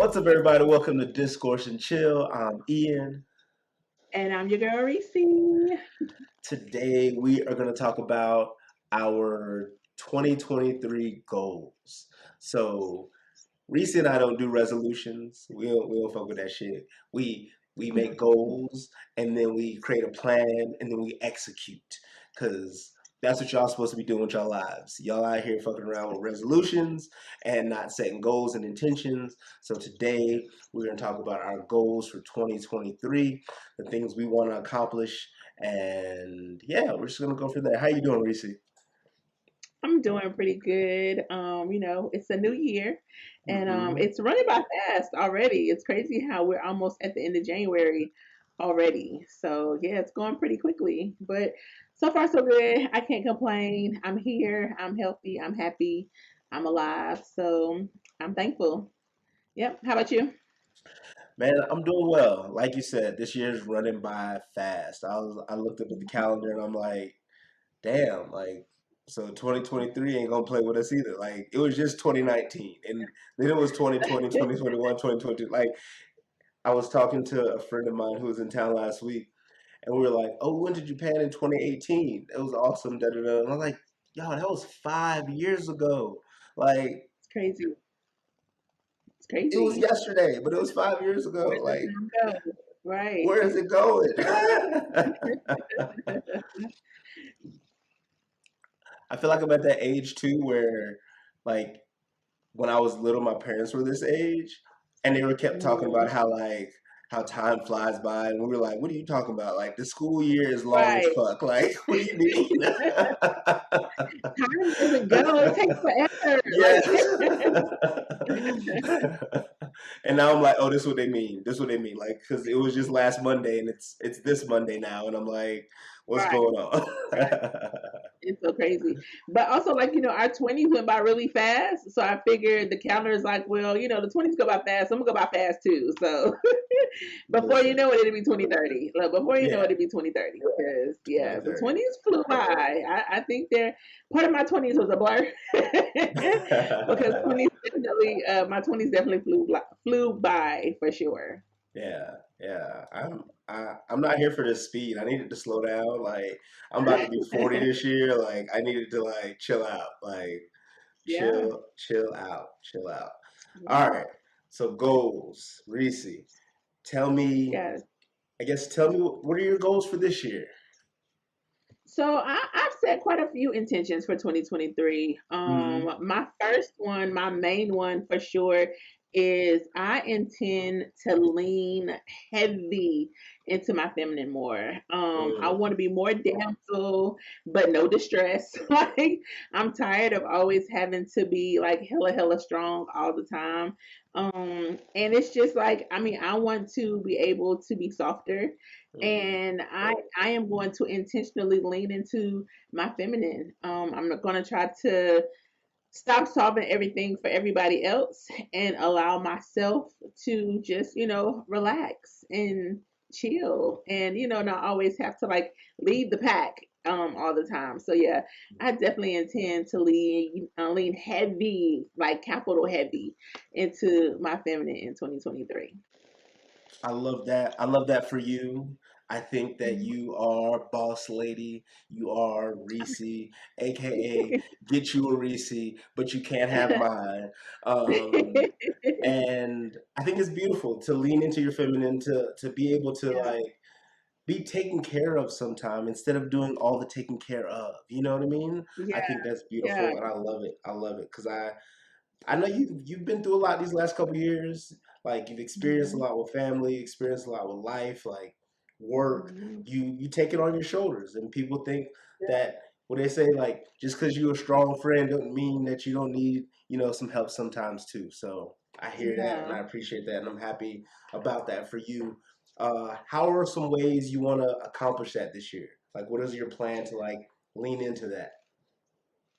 What's up, everybody? Welcome to Discourse and Chill. I'm Ian. And I'm your girl Reese. Today, we are going to talk about our 2023 goals. So, Reese and I don't do resolutions. We don't fuck with that shit. We make goals and then we create a plan and then we execute. Cause that's what y'all supposed to be doing with y'all lives. Y'all out here fucking around with resolutions and not setting goals and intentions. So today we're gonna talk about our goals for 2023, the things we want to accomplish, and yeah, we're just gonna go from there. How you doing, Reese? I'm doing pretty good. It's a new year and Mm-hmm. it's running by fast already. It's crazy how we're almost at the end of January already. So yeah, it's going pretty quickly. But so far so good. I can't complain. I'm here, I'm healthy, I'm happy, I'm alive. So I'm thankful. Yep. How about you? Man, I'm doing well. Like you said, this year's running by fast. I looked up at the calendar and I'm like, damn, like so 2023 ain't gonna play with us either. Like it was just 2019 and then it was 2020, 2021, 2022. Like I was talking to a friend of mine who was in town last week and we were like, "Oh, we went to Japan in 2018. It was awesome." Da da da. And I'm like, "Yo, that was 5 years ago. Like It's crazy. It's it was crazy. yesterday, but it was 5 years ago. Where does Like time go? Right. where is it going?" I feel like I'm at that age too where like when I was little my parents were this age and they were kept talking about Mhm. how time flies by and we were like, what are you talking about? Like the school year is long as Right. fuck. Like what do you mean? Time doesn't go. It takes forever. Yes. And now I'm like, oh, this is what they mean. This is what they mean. Like, because it was just last Monday and it's this Monday now, and I'm like, what's Right. going Right. on? It's so crazy. But also, like, our 20s went by really fast. So I figured the calendar is like, well, the 20s go by fast. I'm going to go by fast too. So before you Listen, know it, it'll be 2030. Like, before you know it, yeah, it'll be 2030. Because, yeah, the 2030. 20s flew by. I think part of my 20s was a blur. Because 20s definitely, my 20s definitely flew by for sure. Yeah, yeah. I'm not here for this speed. I needed to slow down. Like I'm about to be 40 this year. Like I needed to like chill out. Like Yeah. chill out, chill out. All Yeah. right. So goals, Reese. Tell me. Yes. I guess tell me what are your goals for this year? So I've set quite a few intentions for 2023. Hmm. My first one, my main one for sure, is I intend to lean heavy into my feminine more. I Mm, want to be more damsel, but no distress. Like I'm tired of always having to be like hella strong all the time. And it's just like I want to be able to be softer mm, and I am going to intentionally lean into my feminine. I'm not going to try to stop solving everything for everybody else and allow myself to just relax and chill and not always have to like lead the pack all the time. So yeah, I definitely intend to lean heavy, like capital heavy, into my feminine in 2023. I love that. I love that for you. I think that you are boss lady. You are Reese, aka get you a Reese, but you can't have mine. Um, and I think it's beautiful to lean into your feminine, to be able to Yeah, like be taken care of sometime instead of doing all the taking care of. You know what I mean? I yeah, think that's yeah. beautiful, and I love it. I love it because I know you've been through a lot these last couple of years. Like you've experienced a Mhm. lot with family, experienced a lot with life, like work. Mhm. You take it on your shoulders, and people think Yeah, that what they say like just because you're a strong friend doesn't mean that you don't need some help sometimes too. So I hear that and I yeah. appreciate that, and I'm happy about that for you. How are some ways you want to accomplish that this year? Like, what is your plan to like lean into that?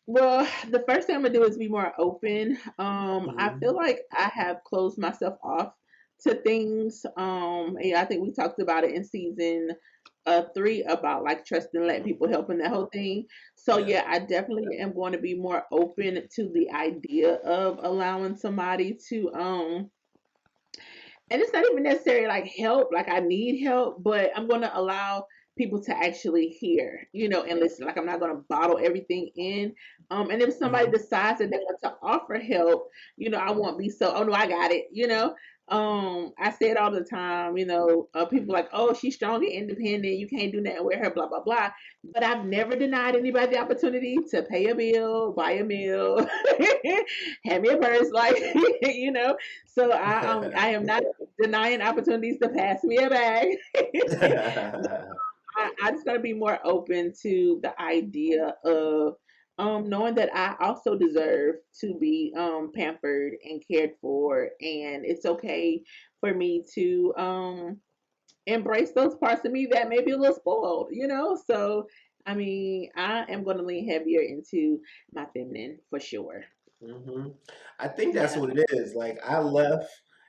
Well, the first thing I'm gonna do is be more open. I feel Hmm. like I have closed myself off to things. Yeah, I think we talked about it in season three about like trust and let Hmm. people help in that whole thing. So Yeah. yeah, I definitely am going to be more open to the idea of allowing somebody to and it's not even necessarily like help, like I need help, but I'm going to allow people to actually hear, and listen. Like I'm not going to bottle everything in. And if somebody Hmm. decides that they want to offer help, I won't be so, oh no, I got it. I say it all the time, people like, oh, she's strong and independent. You can't do nothing with her, blah, blah, blah. But I've never denied anybody the opportunity to pay a bill, buy a meal, hand me a purse, like, you know. So I am not denying opportunities to pass me a bag. I just gotta be more open to the idea of knowing that I also deserve to be pampered and cared for, and it's okay for me to embrace those parts of me that may be a little spoiled. So I mean, I am going to lean heavier into my feminine for sure. Hmm. I think that's Yeah. what it is. Like I left,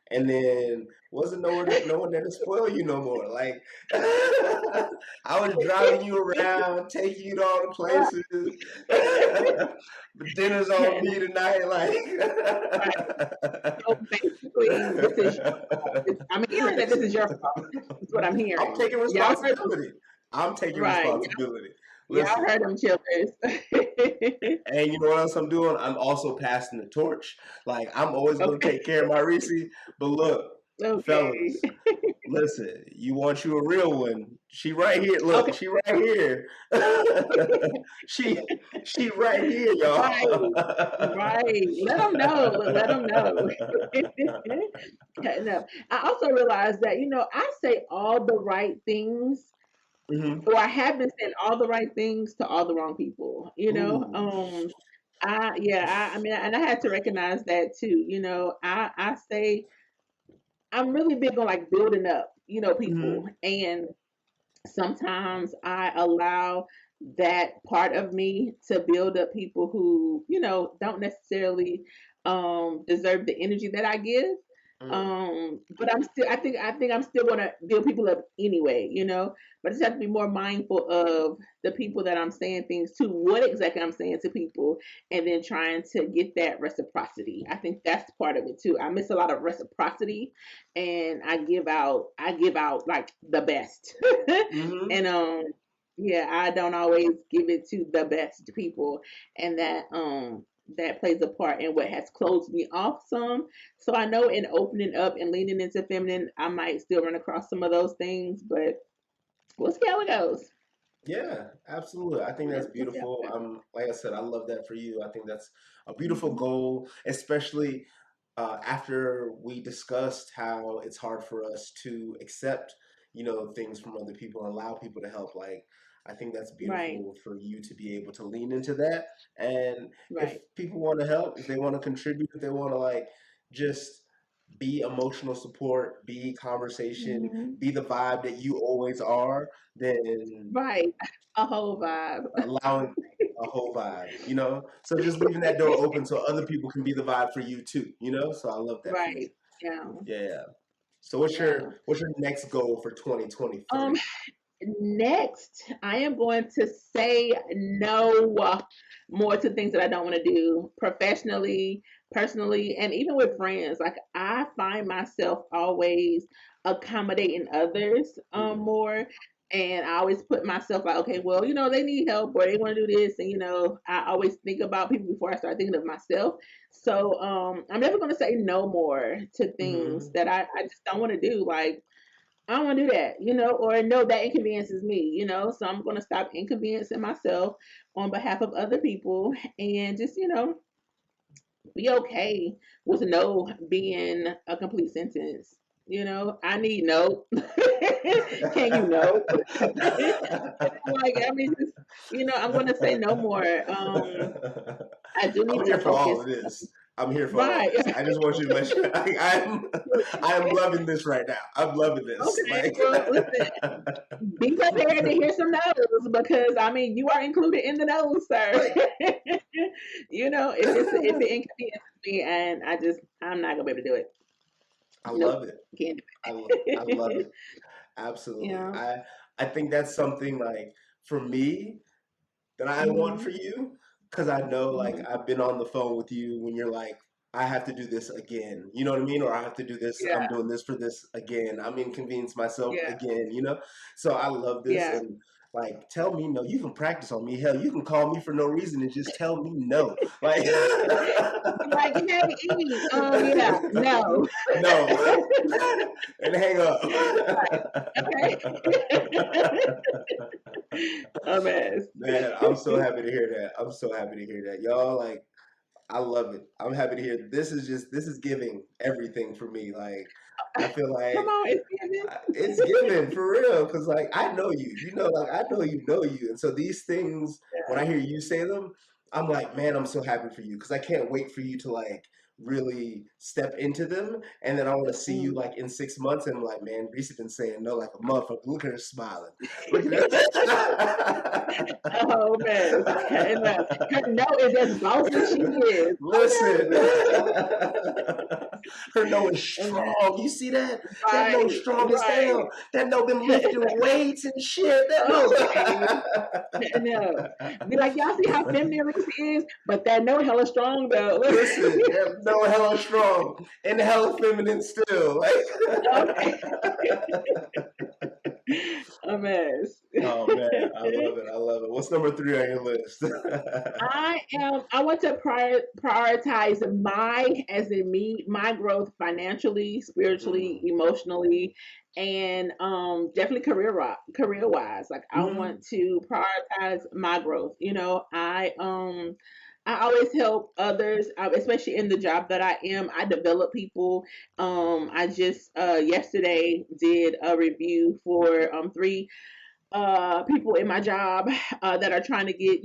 and then wasn't no one there to spoil you no more. Like I was driving you around, taking you to all the places. But dinner's on And me tonight. so basically, this is your fault. I'm hearing that this is your fault. That's what I'm I'm hearing. taking Y'all heard them, responsibility. I'm taking right? responsibility. Y'all Listen. heard them chillers. And you know what else I'm doing? I'm also passing the torch. Like I'm always gonna Okay. take care of my Reese. But look, Okay. fellas, listen, you want you a real one. She right here. Look, Okay. she right here. she she right here, Right. y'all. Right. Let them know. Let them know. Cutting up. I also realized that, I say all the right things, Hmm. or I have been saying all the right things to all the wrong people, Ooh. I mean, and I had to recognize that too. I say I'm really big on like building up, people. Hmm. And sometimes I allow that part of me to build up people who, don't necessarily deserve the energy that I give. Mm. But I think I'm still gonna build people up anyway. But I just have to be more mindful of the people that I'm saying things to, what exactly I'm saying to people, and then trying to get that reciprocity. I think that's part of it too. I miss a lot of reciprocity, and I give out like the best. Hmm. And yeah, I don't always give it to the best people, and that plays a part in what has closed me off some. So I know in opening up and leaning into feminine, I might still run across some of those things, but we'll see how it goes. Yeah, absolutely. I think Yeah, that's we'll see how beautiful. it Like I said, I love that for you. I think that's a goes. beautiful goal, especially after we discussed how it's hard for us to accept, things from other people and allow people to help. Like, I think that's Right, beautiful for you to be able to lean into that. And if right. people want to help, if they want to contribute, if they want to like just be emotional support, be conversation, Hmm. be the vibe that you always are, then Right. A whole vibe. allowing a whole vibe. So just leaving that door open so other people can be the vibe for you too. So I love that for you. Right. Yeah. Yeah. So what's your Yeah. what's your next goal for Um, 2023? Next, I am going to say no more to things that I don't want to do professionally, personally, and even with friends. Like I find myself always accommodating others Mm. more. And I always put myself like, okay, well, they need help or they want to do this. And, I always think about people before I start thinking of myself. So I'm never going to say no more to things Hmm. that I just don't want to do. Like, I don't want to do that, or no, that inconveniences me. So I'm going to stop inconveniencing myself on behalf of other people and just, be okay with no being a complete sentence. I need no. Can you know? Like, I mean, just, I'm going to say no more. I do I'm need here to for all focus. of this. I'm here for all of Right. this. I just want you to let you. I am loving this right now. I'm loving this. Okay. Well, listen. Be prepared to hear some no's because I mean you are included in the no's, sir. Right. If it inconveniences me and I'm not gonna be able to do it. I Nope, love it. can't I do love it. it. Absolutely. Yeah. I think that's something like for me that I want Hmm. for you because I know like Hmm. I've been on the phone with you when you're like I have to do this again. You know what I mean? Or I have to do this. I'm Yeah. doing this for this again. I'm inconvenience myself Yeah. again. You know. So I love this Yeah. and. Like, tell me no. You can practice on me. Hell, you can call me for no reason and just tell me no. Like, Like, you have to eat. Yeah. No. no, and hang up. Okay. A mess. Man, I'm so happy to hear that. I'm so happy to hear that. Y'all, like, I love it. I'm happy to hear this is giving everything for me. Like, I feel Come like on, it's giving. it's giving for real because like I know you, like I know you, and so these things when I hear you say them, I'm like, man, I'm so happy for you because I can't wait for you to like really step into them, and then I want to see you Mm. like in 6 months, and I'm like, man, Reese been saying no like a motherfucker. Look at her smiling. Look at her. Oh man, and her no is as boss as she is. Listen, Okay, her no is and then, strong. You see that? That no right, strong as right. hell. That no been lifting weights and shit. That no. Okay, no. Be like, y'all see how feminine Reese is, but that no hella strong though. Listen, that no hella strong and hella feminine still. Like, Okay, a mess. oh man, I love it. I love it. What's number 3 on your list? I want to prioritize my, as in me, my growth financially, spiritually, Mm. emotionally, and definitely career wise. Like I Mm. want to prioritize my growth. I always help others, especially in the job that I am. I develop people. I just yesterday did a review for three people in my job that are trying to get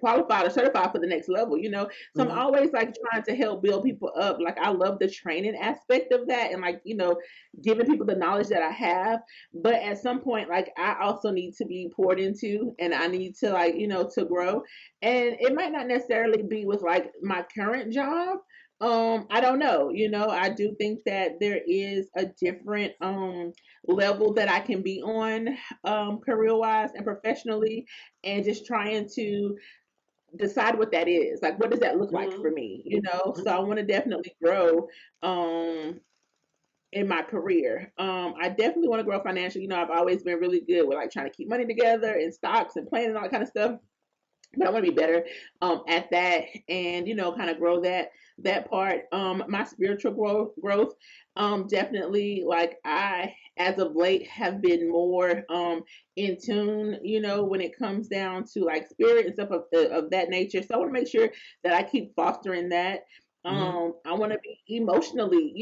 qualified or certified for the next level. So I'm Mm. always like trying to help build people up. Like I love the training aspect of that and like giving people the knowledge that I have. But at some point, like I also need to be poured into, and I need to like to grow. And it might not necessarily be with like my current job. I don't know. I do think that there is a different level that I can be on career wise and professionally, and just trying to decide what that is. Like, what does that look like for Mm. me? So I Mm. want to definitely grow in my career. I definitely want to grow financially. I've always been really good with like trying to keep money together and stocks and planning and all that kind of stuff. But I want to be better at that, and kind of grow that part. My spiritual growth, definitely. Like I, as of late, have been more in tune. When it comes down to like spirit and stuff of that nature. So I want to make sure that I keep fostering that. Mm. I want to be emotionally,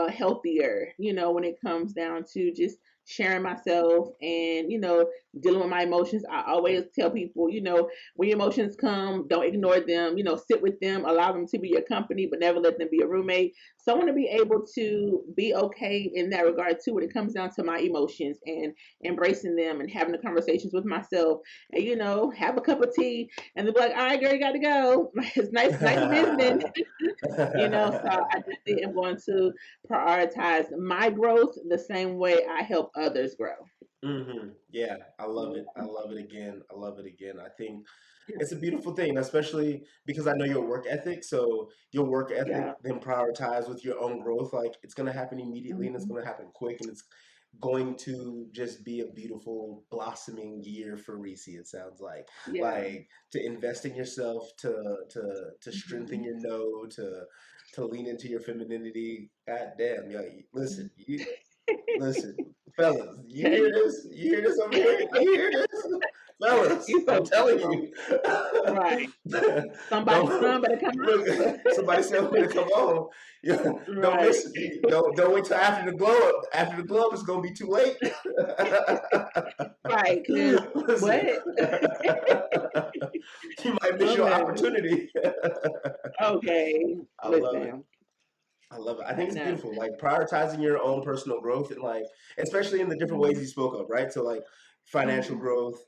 healthier. When it comes down to just sharing myself and dealing with my emotions. I always tell people, when your emotions come, don't ignore them. Sit with them, allow them to be your company, but never let them be a roommate. So I want to be able to be okay in that regard too, when it comes down to my emotions and embracing them and having the conversations with myself and have a cup of tea and they'll be like, all right, girl, you got to go. It's nice visiting. So I definitely am going to prioritize my growth the same way I help others grow. Yeah, I love it. I love it again. I love it again. I think it's a beautiful thing, especially because I know your work ethic. So your work ethic Yeah. then prioritize with your own growth. Like it's gonna happen immediately and it's Mhm. gonna happen quick and it's going to just be a beautiful blossoming year for Reese, it sounds like. Yeah. Like to invest in yourself, to strengthen Mhm. your no, to lean into your femininity. God damn, yo, listen, listen, fellas, you hear this? You hear this over here? You hear this? Fellas, You I'm so telling wrong. you. Right. Somebody's Don't son better come look. out. Somebody said I'm gonna come on. Yeah, don't Right. miss. Don't wait till after the glow up. After the glow up, it's gonna be too late. Right. Cause Listen, what? you might miss Oh your man. opportunity. Okay. I love it. Listen. I love it. I think I it's know. beautiful. Like prioritizing your own personal growth and like, especially in the different ways Mhm. you spoke of, right? So like financial Mhm. growth,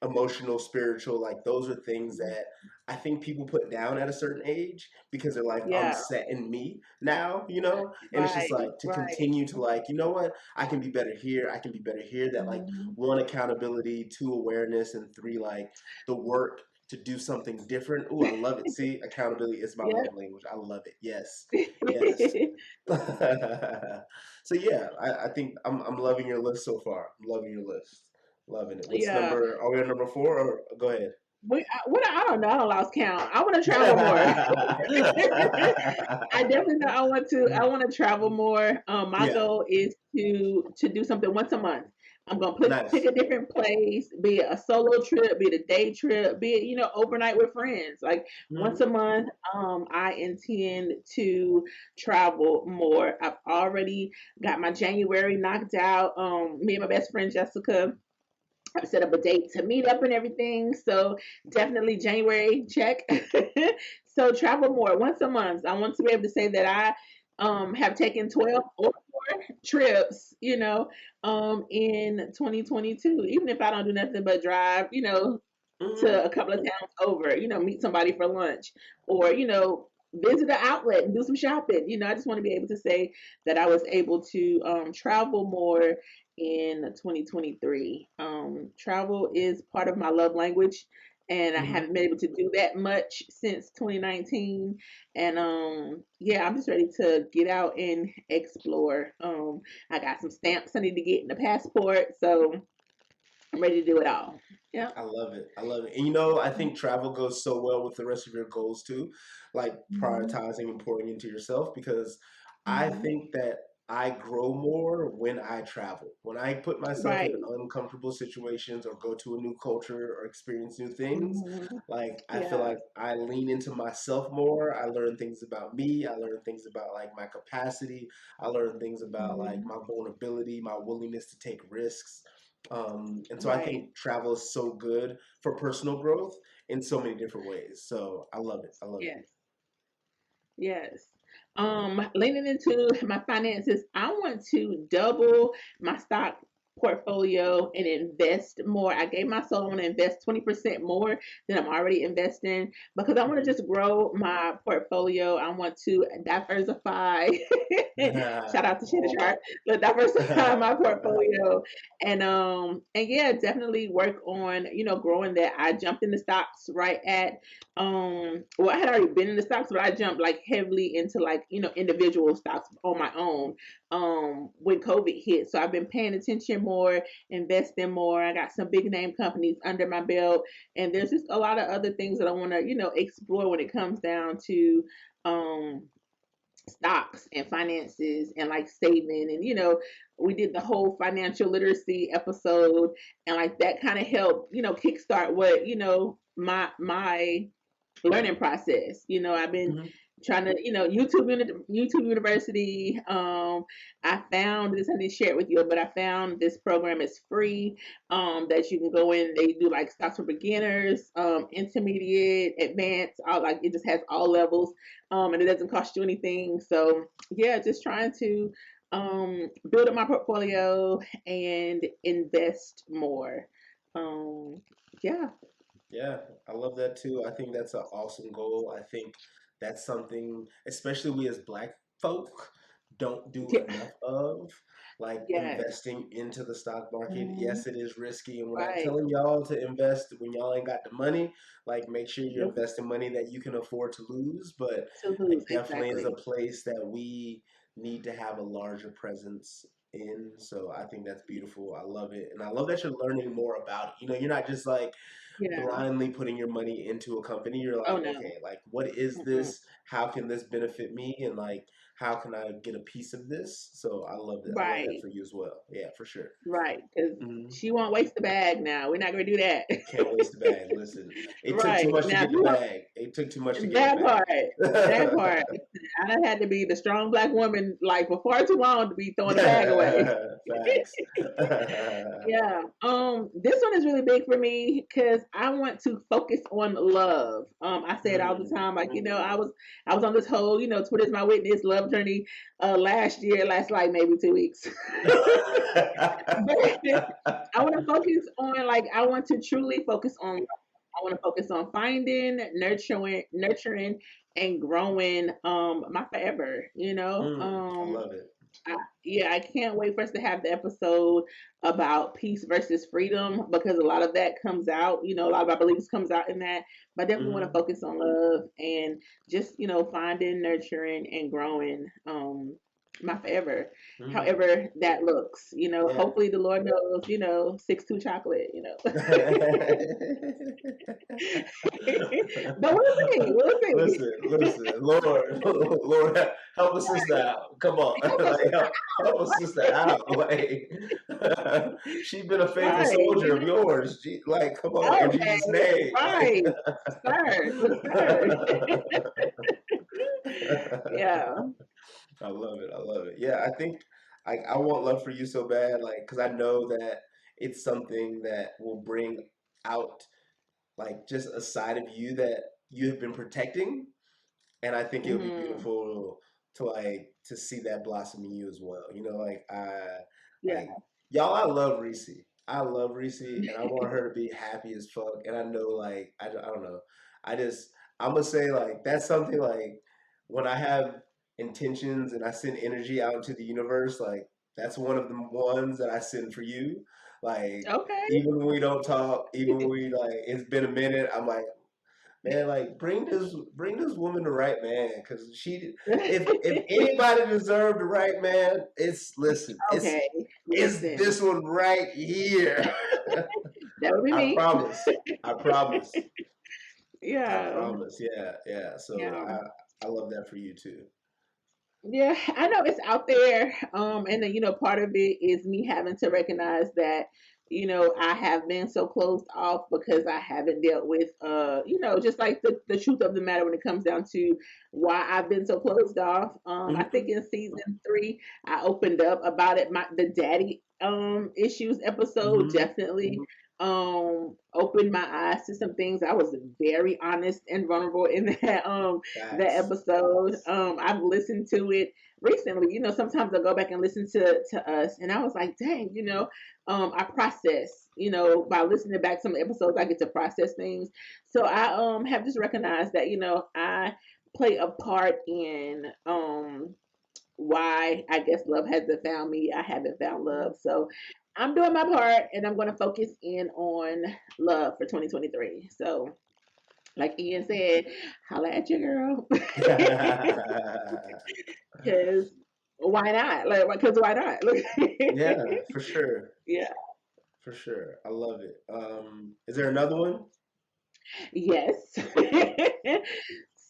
emotional, spiritual, like those are things Mhm. that I think people put down at a certain age because they're like, I'm Yeah. set in me now, and it's just Right. like to Right. continue to like, you know what? I can be better here. I can be better here. That like Mhm. one accountability, two awareness, and three like the work. to do something different. Oh, I love it. See, accountability is my Yeah. love language. I love it. Yes, yes. So yeah, I think I'm loving your list so far. I'm loving your list. Loving it. What's Yeah. number? Are we on number four? Or go ahead. I don't know. I don't lost count. I want to travel more. I definitely know I want to. I want to travel more. My Yeah, goal is to do something once a month. I'm gonna pick nice. a different place, be it a solo trip, be it a day trip, be it overnight with friends. Like once Hmm. a month, I intend to travel more. I've already got my January knocked out. Me and my best friend Jessica I've set up a date to meet up and everything. So definitely January check. So travel more once a month. I want to be able to say that I have taken 12 or more trips, in 2022. Even if I don't do nothing but drive, Hmm. to a couple of towns over, meet somebody for lunch or, visit an outlet and do some shopping. I just want to be able to say that I was able to travel more in 2023. Travel is part of my love language. And I Hmm. haven't been able to do that much since 2019. And yeah, I'm just ready to get out and explore. I got some stamps I need to get in the passport. So I'm ready to do it all. Yeah. I love it. I love it. And I think travel goes so well with the rest of your goals too, like Mhm. prioritizing and pouring into yourself because I Mhm. think that I grow more when I travel. When I put myself in Right. uncomfortable situations or go to a new culture or experience new things, Mhm. like I feel Yeah. like I lean into myself more. I learn things about me. I learn things about like my capacity. I learn things about like Mhm. my vulnerability, my willingness to take risks. And so I Right. think travel is so good for personal growth in so many different ways. So I love it. I love it. Yes. Yes. Leaning into my finances, I want to double my stock portfolio and invest more. I gave myself I want to invest 20% more than I'm already investing because I want to Mhm. just grow my portfolio. I want to diversify. Shout out to Shannon Sharp, but diversify my portfolio and yeah, definitely work on growing that. I jumped in the stocks right at well, I had already been in the stocks, but I jumped like heavily into like individual stocks on my own when COVID hit. So I've been paying attention more, investing more. I got some big name companies under my belt, and there's just a lot of other things that I want to explore when it comes down to um stocks and finances and like saving and we did the whole financial literacy episode and like that kind of helped kickstart what my learning process. I've been Mhm. trying to, YouTube University. I found this. I didn't share it with you, but I found this program is free. That you can go in. They do like stocks for beginners, intermediate, advanced. All like it just has all levels, and it doesn't cost you anything. So yeah, just trying to build up my portfolio and invest more. Um, yeah, Yeah, I love that too. I think that's an awesome goal. I think that's something, especially we as Black folk, don't do yeah, enough of, like yes. investing into the stock market. Mhm. Yes, it is risky, and we're not Right. telling y'all to invest when y'all ain't got the money. Like, make sure you're Nope. investing money that you can afford to lose, but To lose. it definitely is a Exactly. place that we need to have a larger presence in. So I think that's beautiful. I love it. And I love that you're learning more about it. You're not just like, Yeah. blindly putting your money into a company. You're Oh like, no. okay, like what is Mm-mm. this? How can this benefit me? And like, how can I get a piece of this? So I love it. I love that Right. for you as well. Yeah, for sure. Right. Because Hmm. she won't waste the bag now. We're not gonna do that. Can't waste the bag. Listen, it took too Right. much to Now if get the you want bag. It took too much to get the that part. That bag. part. I done had to be the strong black woman like for far too long to be throwing the bag away. Facts. Yeah. This one is really big for me because I want to focus on love. I say it all the Mm, time. Like, mm. I was on this whole, Twitter's my witness love journey last like maybe 2 weeks. But I want to focus on like I want to truly focus on I want to focus on finding, nurturing and growing my forever, I love it. Yeah, I can't wait for us to have the episode about peace versus freedom because a lot of that comes out, a lot of our beliefs comes out in that. But I definitely want to Hmm. focus on love and just, finding, nurturing, and growing my forever, Hmm. however that looks. Yeah. Hopefully the Lord knows, 6'2" chocolate. But we'll see, we'll see. Listen, Lord, Lord, help a sister out. Come on, Help us like sister help a out. sister out. Like she's been a faithful Right. soldier of yours. Like, come on, in Okay. Jesus' name. Like, Right. Sir. Sir. Yeah. I love it. I love it. Yeah, I think I want love for you so bad, like, because I know that it's something that will bring out like just a side of you that you have been protecting, and I think it would be Hmm. beautiful to like to see that blossom in you as well. Like Yeah. like y'all, I love Reese. I love Reese, and I want her to be happy as fuck. And I know, like, I don't know. I just I'm gonna say like that's something like when I have intentions and I send energy out into the universe, like that's one of the ones that I send for you. Like Okay. even when we don't talk, even when we like it's been a minute, I'm like, man, like bring this woman the right man, because she if anybody deserved the right man, it's listen, it's Okay. it's Listen. this one right here. That would be I me. promise. I promise. I Yeah. promise. Yeah, yeah. So Yeah. I love that for you too. Yeah, I know it's out there. And then, part of it is me having to recognize that, I have been so closed off because I haven't dealt with, just like the truth of the matter when it comes down to why I've been so closed off. I think Hmm. in season 3, I opened up about it. The daddy issues episode Hmm. definitely opened my eyes to some things. I was very honest and vulnerable in that Facts. episode. I've listened to it recently. Sometimes I go back and listen to us, and I was like, dang, I process. By listening back some episodes, I get to process things. So I have just recognized that I play a part in why I guess love hasn't found me. I haven't found love. So I'm doing my part, and I'm going to focus in on love for 2023. So like Ian said, holla at your girl. Because why not? Like, because why not? Yeah, for sure. Yeah. For sure. I love it. Is there another one? Yes.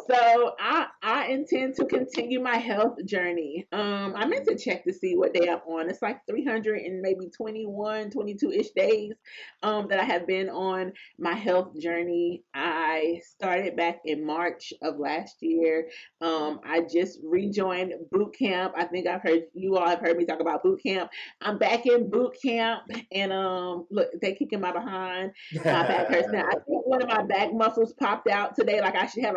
So I intend to continue my health journey. I meant to check to see what day I'm on. It's like 300 and maybe 21, 22-ish days that I have been on my health journey. I started back in March of last year. I just rejoined boot camp. I think you all have heard me talk about boot camp. I'm back in boot camp, and look, they kicking my behind. My back hurts now. I think one of my back muscles popped out today. Like I should have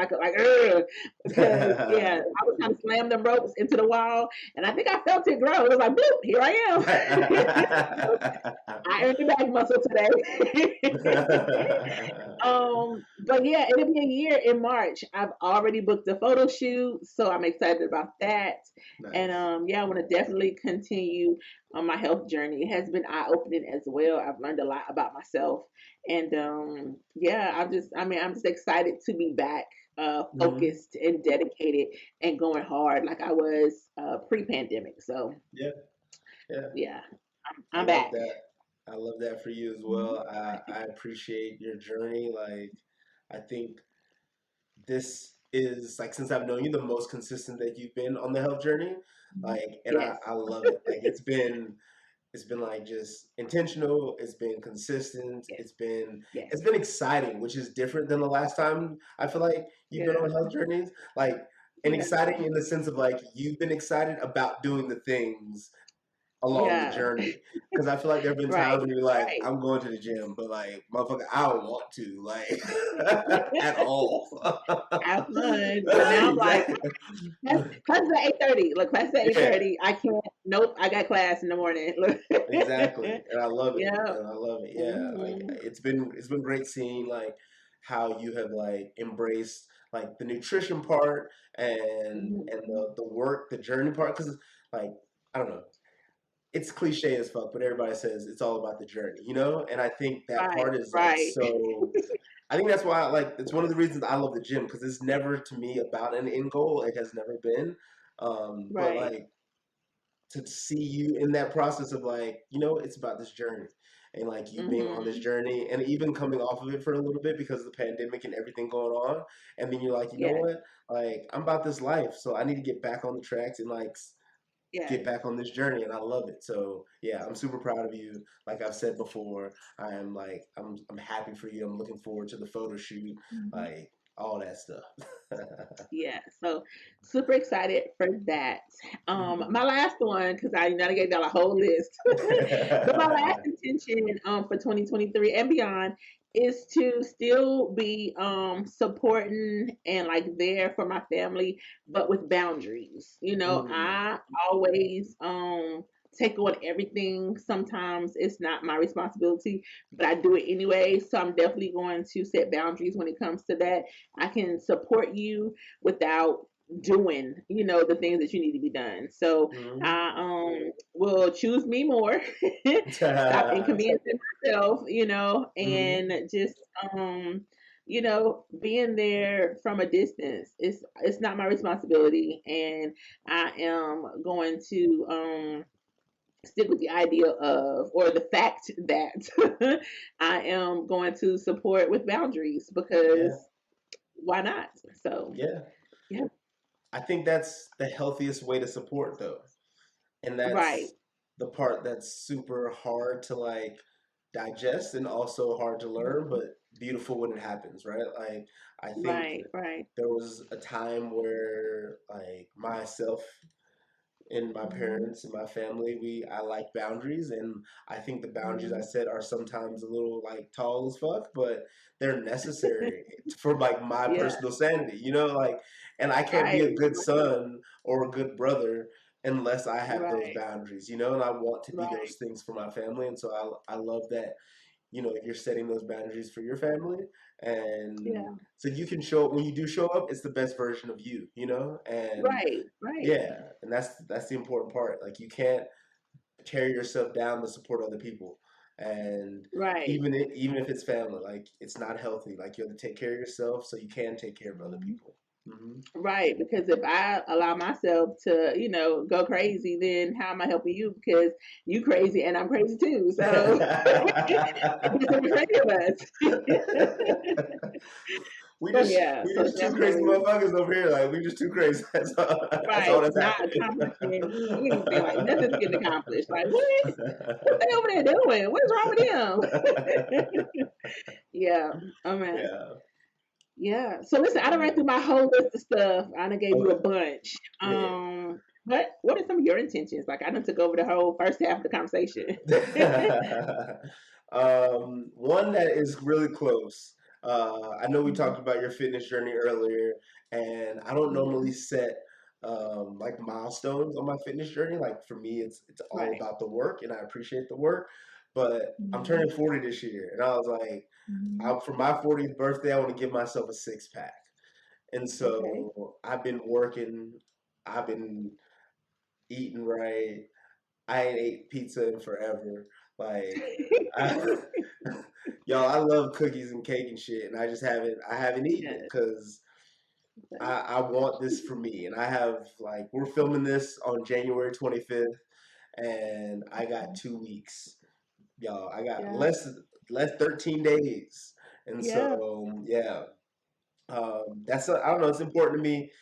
because yeah, I was trying to slam them ropes into the wall, and I think I felt it grow. It was like, boop, here I am. I earned the back muscle today. But yeah, it'll be a year in March. I've already booked a photo shoot, so I'm excited about that. And Nice. yeah, I want to definitely continue on my health journey. It has been eye opening as well. I've learned a lot about myself, and yeah, I'm just excited to be back, Hmm. focused and dedicated and going hard like I was pre-pandemic. So Yeah, yeah. yeah, I I'm love back. that. I love that for you as Mhm. well. I appreciate your journey. Like, I think this is like since I've known you, the most consistent that you've been on the health journey. Like, and Yes, I love it. Like, it's been like just intentional. It's been consistent. yes, It's yes, been exciting, which is different than the last time I feel like you've been yeah, on health journeys. Like, and yeah, exciting in the sense of like you've been excited about doing the things along the yeah. journey. Because I feel like there have been Right, times when you're like, right. I'm going to the gym, but like, motherfucker, I don't want to, like, at all. Have fun. But now I'm like, Exactly. class is at 8:30. Look, class is at Yeah, 8:30. I can't. Nope, I got class in the morning. Look. exactly. And I love it. Yeah. And I love it. Yeah. Like Hmm. it's been great seeing like how you have like embraced like the nutrition part and Hmm. the work, the journey part. Because like I don't know. It's cliche as fuck, but everybody says it's all about the journey, you know? And I think that Right, part is like right. so I think that's why like it's one of the reasons I love the gym because it's never to me about an end goal. It has never been. But Right. like to see you in that process of like, you know, it's about this journey and like you being on this Mhm. journey and even coming off of it for a little bit because of the pandemic and everything going on. And then you're like, you know Yes. what? Like I'm about this life, so I need to get back on the tracks and like get Yes. back on this journey and I love it. So yeah, I'm super proud of you. Like I've said before, I'm happy for you. I'm looking forward to the photo shoot, Mhm. like all that stuff. Yeah, so super excited for that. Mhm. My last one, because I now gave y'all a whole list, but my last intention for 2023 and beyond is to still be supporting and like there for my family, but with boundaries. You know, Mm, I always take on everything. Sometimes it's not my responsibility, but I do it anyway. So I'm definitely going to set boundaries when it comes to that. I can support you without doing, the things that you need to be done. So mhm. I will choose me more, stop inconveniencing myself, Mhm. and just being there from a distance. It's not my responsibility, and I am going to stick with the idea of, or the fact that I am going to support with boundaries Yeah, because why not? So, yeah. yeah, I think that's the healthiest way to support though. And right, that's the part that's super hard to like digest and also hard to learn, but beautiful when it happens, right? Like I think right, right. there was a time where like myself and my Mhm. parents and my family, we I like boundaries, and I think the boundaries I Mhm. set are sometimes a little like tall as fuck, but they're necessary for like my Yeah, personal sanity, you know, like, and I can't be right, a good right, son or a good brother unless I have those right, boundaries, you know, and I want to be right. those things for my family, and so I love that you know you're setting those boundaries for your family and Yeah, so you can show up when you do show up it's the best version of you you know and right, right, yeah, and that's the important part. Like you can't tear yourself down to support other people, and right. even if it's family, like it's not healthy. Like you have to take care of yourself so you can take care of other Mhm. people. Hmm. Right, because if I allow myself to, go crazy, then how am I helping you? Because you crazy and I'm crazy too. So it doesn't make any of us. So yeah, we so just two crazy definitely motherfuckers over here. Like we just too crazy. That's all right, that's not happening. accomplishing anything. Like nothing's getting accomplished. Like what? What they over there doing? What's wrong with them? Yeah. Oh man. Yeah. Yeah. So listen, I done ran through Um, my whole list of stuff. I done gave you a okay. bunch. Yeah. What are some of your intentions? Like I done took over the whole first half of the conversation. One that is really close. I know we Mhm. talked about your fitness journey earlier, and I don't Yeah. normally set like milestones on my fitness journey. Like for me, it's all Right. about the work, and I appreciate the work. But I'm Mhm. turning 40 this year, and I was like, Mhm. for my 40th birthday, I want to give myself a six pack. And Okay. so I've been working, I've been eating right. I ain't ate pizza in forever. Like, I, y'all, I love cookies and cake and shit, and I haven't eaten it Yes. because Okay. I want this for me, and I have like, we're filming this on January 25th, and I got 2 weeks, y'all. I got Yeah. less 13 days, and Yeah. so yeah, I don't know. It's important to me.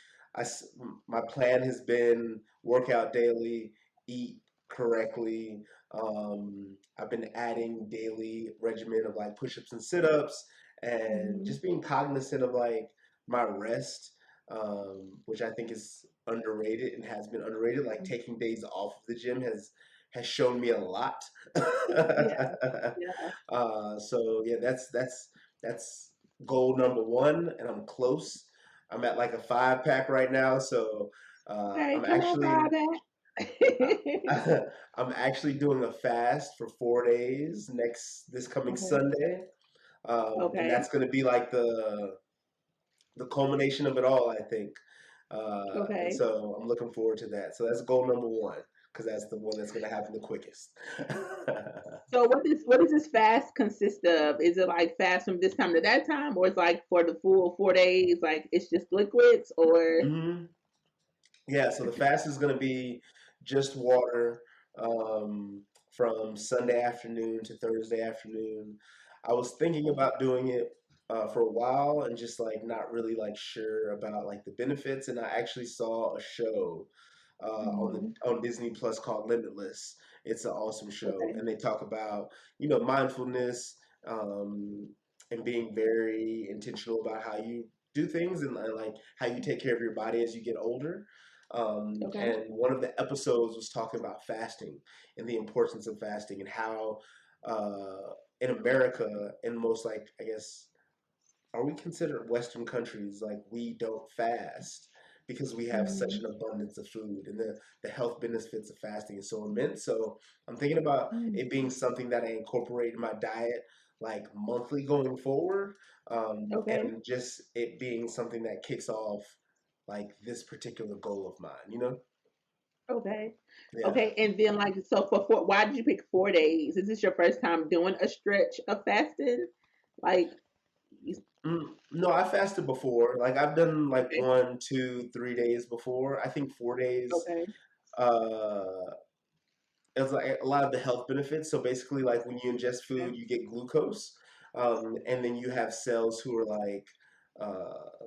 My plan has been work out daily, eat correctly. I've been adding daily regimen of like push-ups and sit-ups, and Mhm. just being cognizant of like my rest, which I think is underrated and has been underrated. Like taking days off of the gym has shown me a lot. Yeah. Yeah. So yeah, that's goal number one, and I'm close. I'm at like a five pack right now, so Okay. I'm Come on, actually Friday. I'm actually doing a fast for 4 days this coming Okay. Sunday, and Okay. that's going to be like the culmination of it all, I think. And Okay. so I'm looking forward to that. So that's goal number one. because that's the one that's going to happen the quickest. So what does this fast consist of? Is it like fast from this time to that time, or it's like for the full 4 days, like it's just liquids, or Hmm. Yeah, so the fast is going to be just water from Sunday afternoon to Thursday afternoon. I was thinking about doing it for a while and just like not really like sure about like the benefits. And I actually saw a show Mhm. on Disney Plus called Limitless. It's an awesome show, Okay. and they talk about mindfulness and being very intentional about how you do things and like how you take care of your body as you get older. Okay. And one of the episodes was talking about fasting and the importance of fasting and how in America and most like I guess are we considered Western countries like we don't fast because we have such Mhm. an abundance of food and the health benefits of fasting is so immense. So I'm thinking about Mhm. it being something that I incorporate in my diet like monthly going forward, Okay. and just it being something that kicks off like this particular goal of mine. Okay. Yeah. Okay. And then like so for why did you pick 4 days? Is this your first time doing a stretch of fasting? Like you, No, I fasted before. Like I've done like okay. 1, 2, 3 days before. I think 4 days. Okay. Uh, it's like a lot of the health benefits. So basically, like when you ingest Okay. food, you get glucose, and then you have cells who are like uh,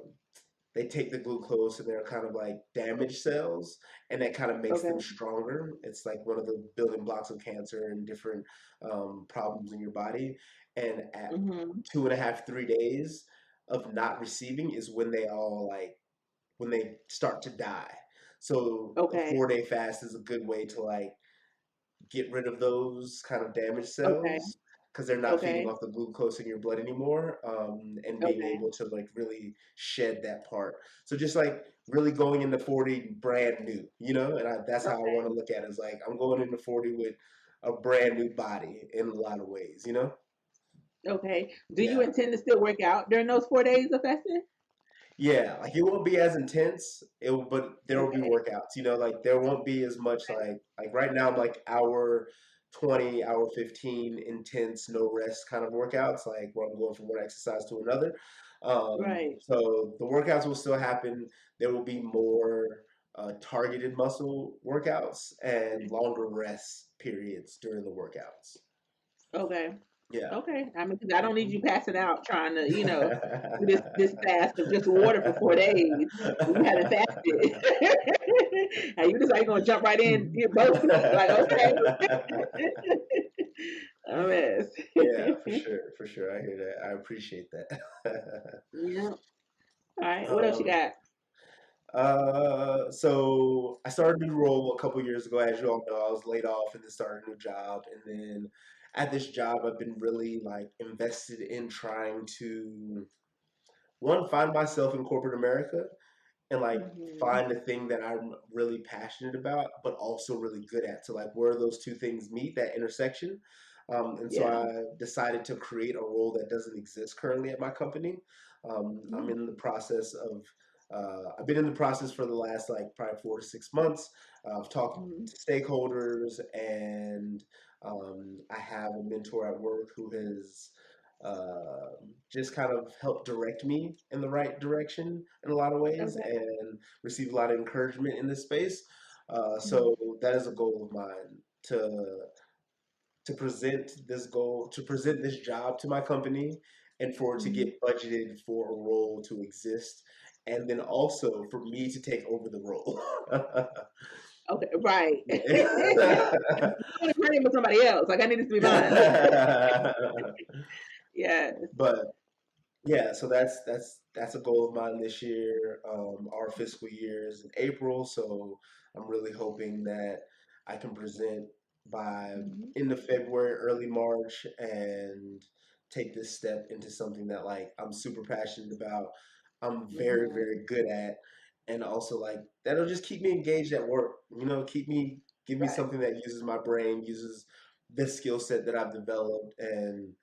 they take the glucose and they're kind of like damaged cells, and that kind of makes them Okay. stronger. It's like one of the building blocks of cancer and different problems in your body. And at Mhm. 2.5, 3 days of not receiving is when they all like when they start to die. So a Okay. 4 day fast is a good way to like get rid of those kind of damaged Okay. cells because they're not feeding Okay. off the glucose in your blood anymore, and being Okay. able to like really shed that part. So just like really going into 40 brand new, and that's how I want to Okay. look at it. Is like I'm going into 40 with a brand new body in a lot of ways. Okay. Do you Yeah. intend to still work out during those 4 days of fasting? Yeah, like it won't be as intense. But there will be Okay. workouts. Like there won't be as much like right now. I'm like hour 20, hour 15 intense, no rest kind of workouts. Like where I'm going from one exercise to another. Right. So the workouts will still happen. There will be more targeted muscle workouts and longer rest periods during the workouts. Okay. Yeah. Okay. I mean, 'cause I don't need you passing out trying to, do Mhm. this fast of just water for 4 days. And you haven't fasted. And you just like gonna jump right in, you both feet. Like, okay. A mess. Yeah, for sure, for sure. I hear that. I appreciate that. Yeah. All right. What else you um, got? so I started a new role a couple years ago. As you all know, I was laid off and then started a new job. And then at this job, I've been really like invested in trying to one find myself in corporate America and like Hmm. find the thing that I'm really passionate about, but also really good at. So like where those two things meet, that intersection. And so Yeah. I decided to create a role that doesn't exist currently at my company. I'm Mm. in the process of. I've been in the process for the last like probably 4 to 6 months. I've talked Mm. to stakeholders, and I have a mentor at work who has just kind of helped direct me in the right direction in a lot of ways Okay. and receive a lot of encouragement in this space. So Mm. that is a goal of mine to present this goal, to present this job to my company, and for it to Mm. get budgeted for a role to exist, and then also for me to take over the role. Okay. Right. Yeah. I want to turn it with somebody else. Like I need this to be mine. Yes. But yeah, so that's a goal of mine this year. Our fiscal year is in April, so I'm really hoping that I can present by Mhm. end of February, early March, and take this step into something that like I'm super passionate about. I'm very, Mhm. very good at, and also like that'll just keep me engaged at work. Give me Right. something that uses my brain, uses the skill set that I've developed, and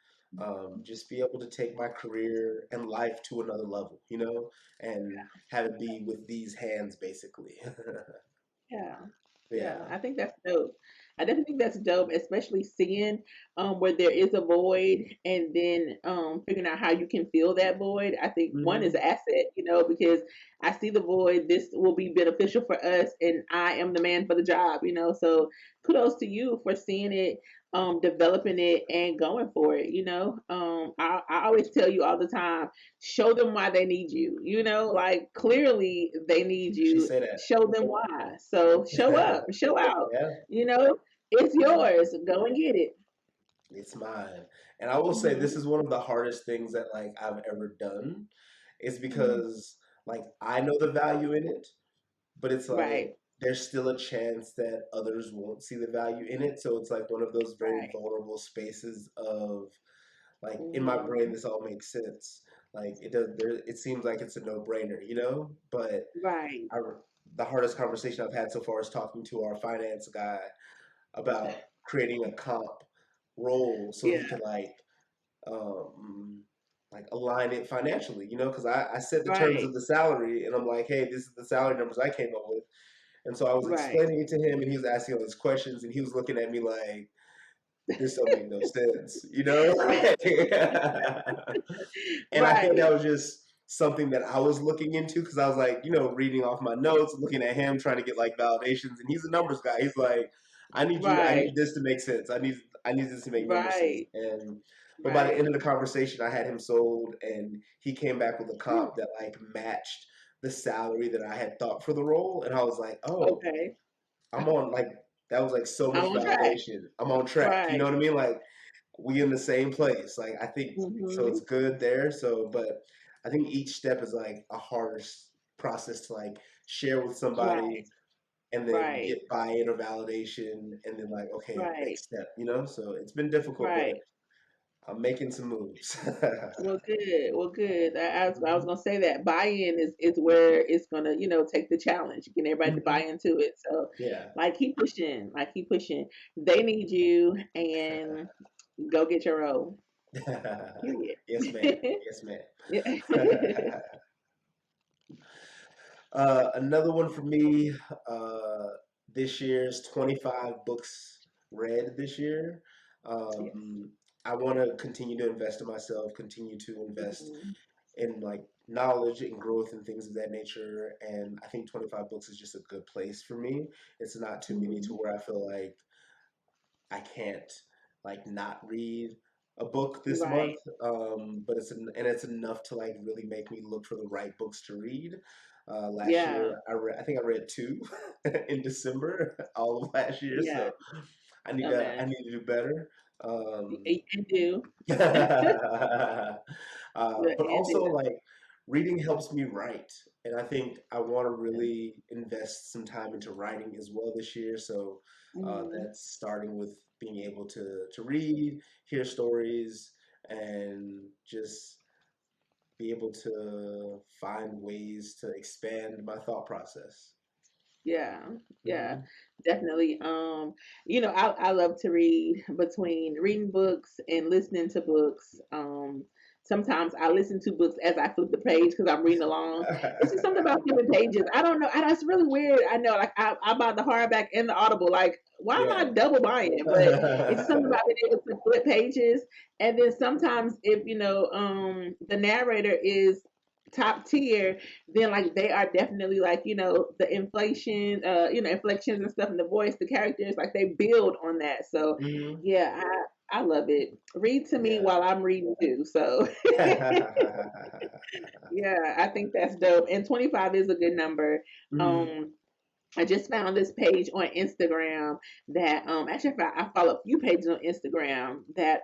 just be able to take my career and life to another level, and have it be with these hands, basically. Yeah. Yeah, Yeah. I think that's dope. I definitely think that's dope, especially seeing where there is a void and then figuring out how you can fill that void. I think one is Hmm. an asset, because I see the void, this will be beneficial for us and I am the man for the job. So kudos to you for seeing it, developing it and going for it, I always tell you all the time, show them why they need you, like clearly they need She you, say that. show them why. So show up, show out. Yeah. You know, it's yours. Go and get it. It's mine. And I will say this Hmm. is one of the hardest things that like I've ever done. Is Hmm. because like I know the value in it, but it's like Right, there's still a chance that others won't see the value in it. So it's like one of those very right. vulnerable spaces of like in my brain Hmm. this all makes sense. Like it does there it seems like it's a no-brainer. But Right. I the hardest conversation I've had so far is talking to our finance guy about creating a comp role so Yeah, he could um like align it financially, because I set the terms right, of the salary and I'm like, hey, this is the salary numbers I came up with. And so I was right, explaining it to him and he was asking all these questions and he was looking at me like, this don't make no sense. And I think that right, was just something that I was looking into because I was like, reading off my notes, looking at him, trying to get like validations. And he's a numbers guy. He's like, I right, need this to make sense. I need this to make number sense. right, And but by the right. end of the conversation, I had him sold, and he came back with a Hmm. comp that like matched the salary that I had thought for the role. And I was like, oh, Okay. I'm on like that was like so I'm much on track. validation. I'm on track. You know Right. what I mean? Like we in the same place. Like I think so Hmm. it's good there. So but I think each step is like a harder process to like share with somebody Right. and then Right. get buy-in or validation and then like okay, Right. next step. So it's been difficult, but Right. I'm making some moves. Well, good. Well, good. I was Mhm. gonna say that buy-in is where it's gonna, take the challenge, getting everybody to buy Mhm. into it. So, Yeah. like, keep pushing. Like, keep pushing. They need you, and go get your role. Period. Yes, ma'am. Yes, ma'am. Yeah. Another one for me. Uh, this year's 25 books read this year. Yes. Um, I want to continue to invest in myself, continue to invest Mhm. in like knowledge and growth and things of that nature. And I think 25 books is just a good place for me. It's not too many to Mhm. where I feel like I can't like not read a book this month. Right. But and it's enough to like really make me look for the right books to read. Last Yeah. year, I think I read two in December, all of last year. Yeah. So Oh I man. need to do better. Um, And do. Yeah, but and also do. like reading helps me write, and I think I want to Yeah. really invest some time into writing as well this year. So Mhm. that's starting with being able to read, hear stories, and just be able to find ways to expand my thought process. Yeah, yeah, Hmm. definitely. I love to read between reading books and listening to books. Sometimes I listen to books as I flip the page because I'm reading along. It's just something about flipping pages. I don't know. It's really weird. I know, like I bought the hardback and the Audible. Like, why am I Yeah. double buying? But it's just something about being able to flip pages. And then sometimes if the narrator is top tier, then like they are definitely like the inflation inflections and stuff in the voice, the characters, like they build on that. So Hmm. yeah, I love it. Read to me Yeah. while I'm reading too. So yeah, I think that's dope, and 25 is a good number. Hmm. um I just found this page on Instagram that actually I follow a few pages on Instagram that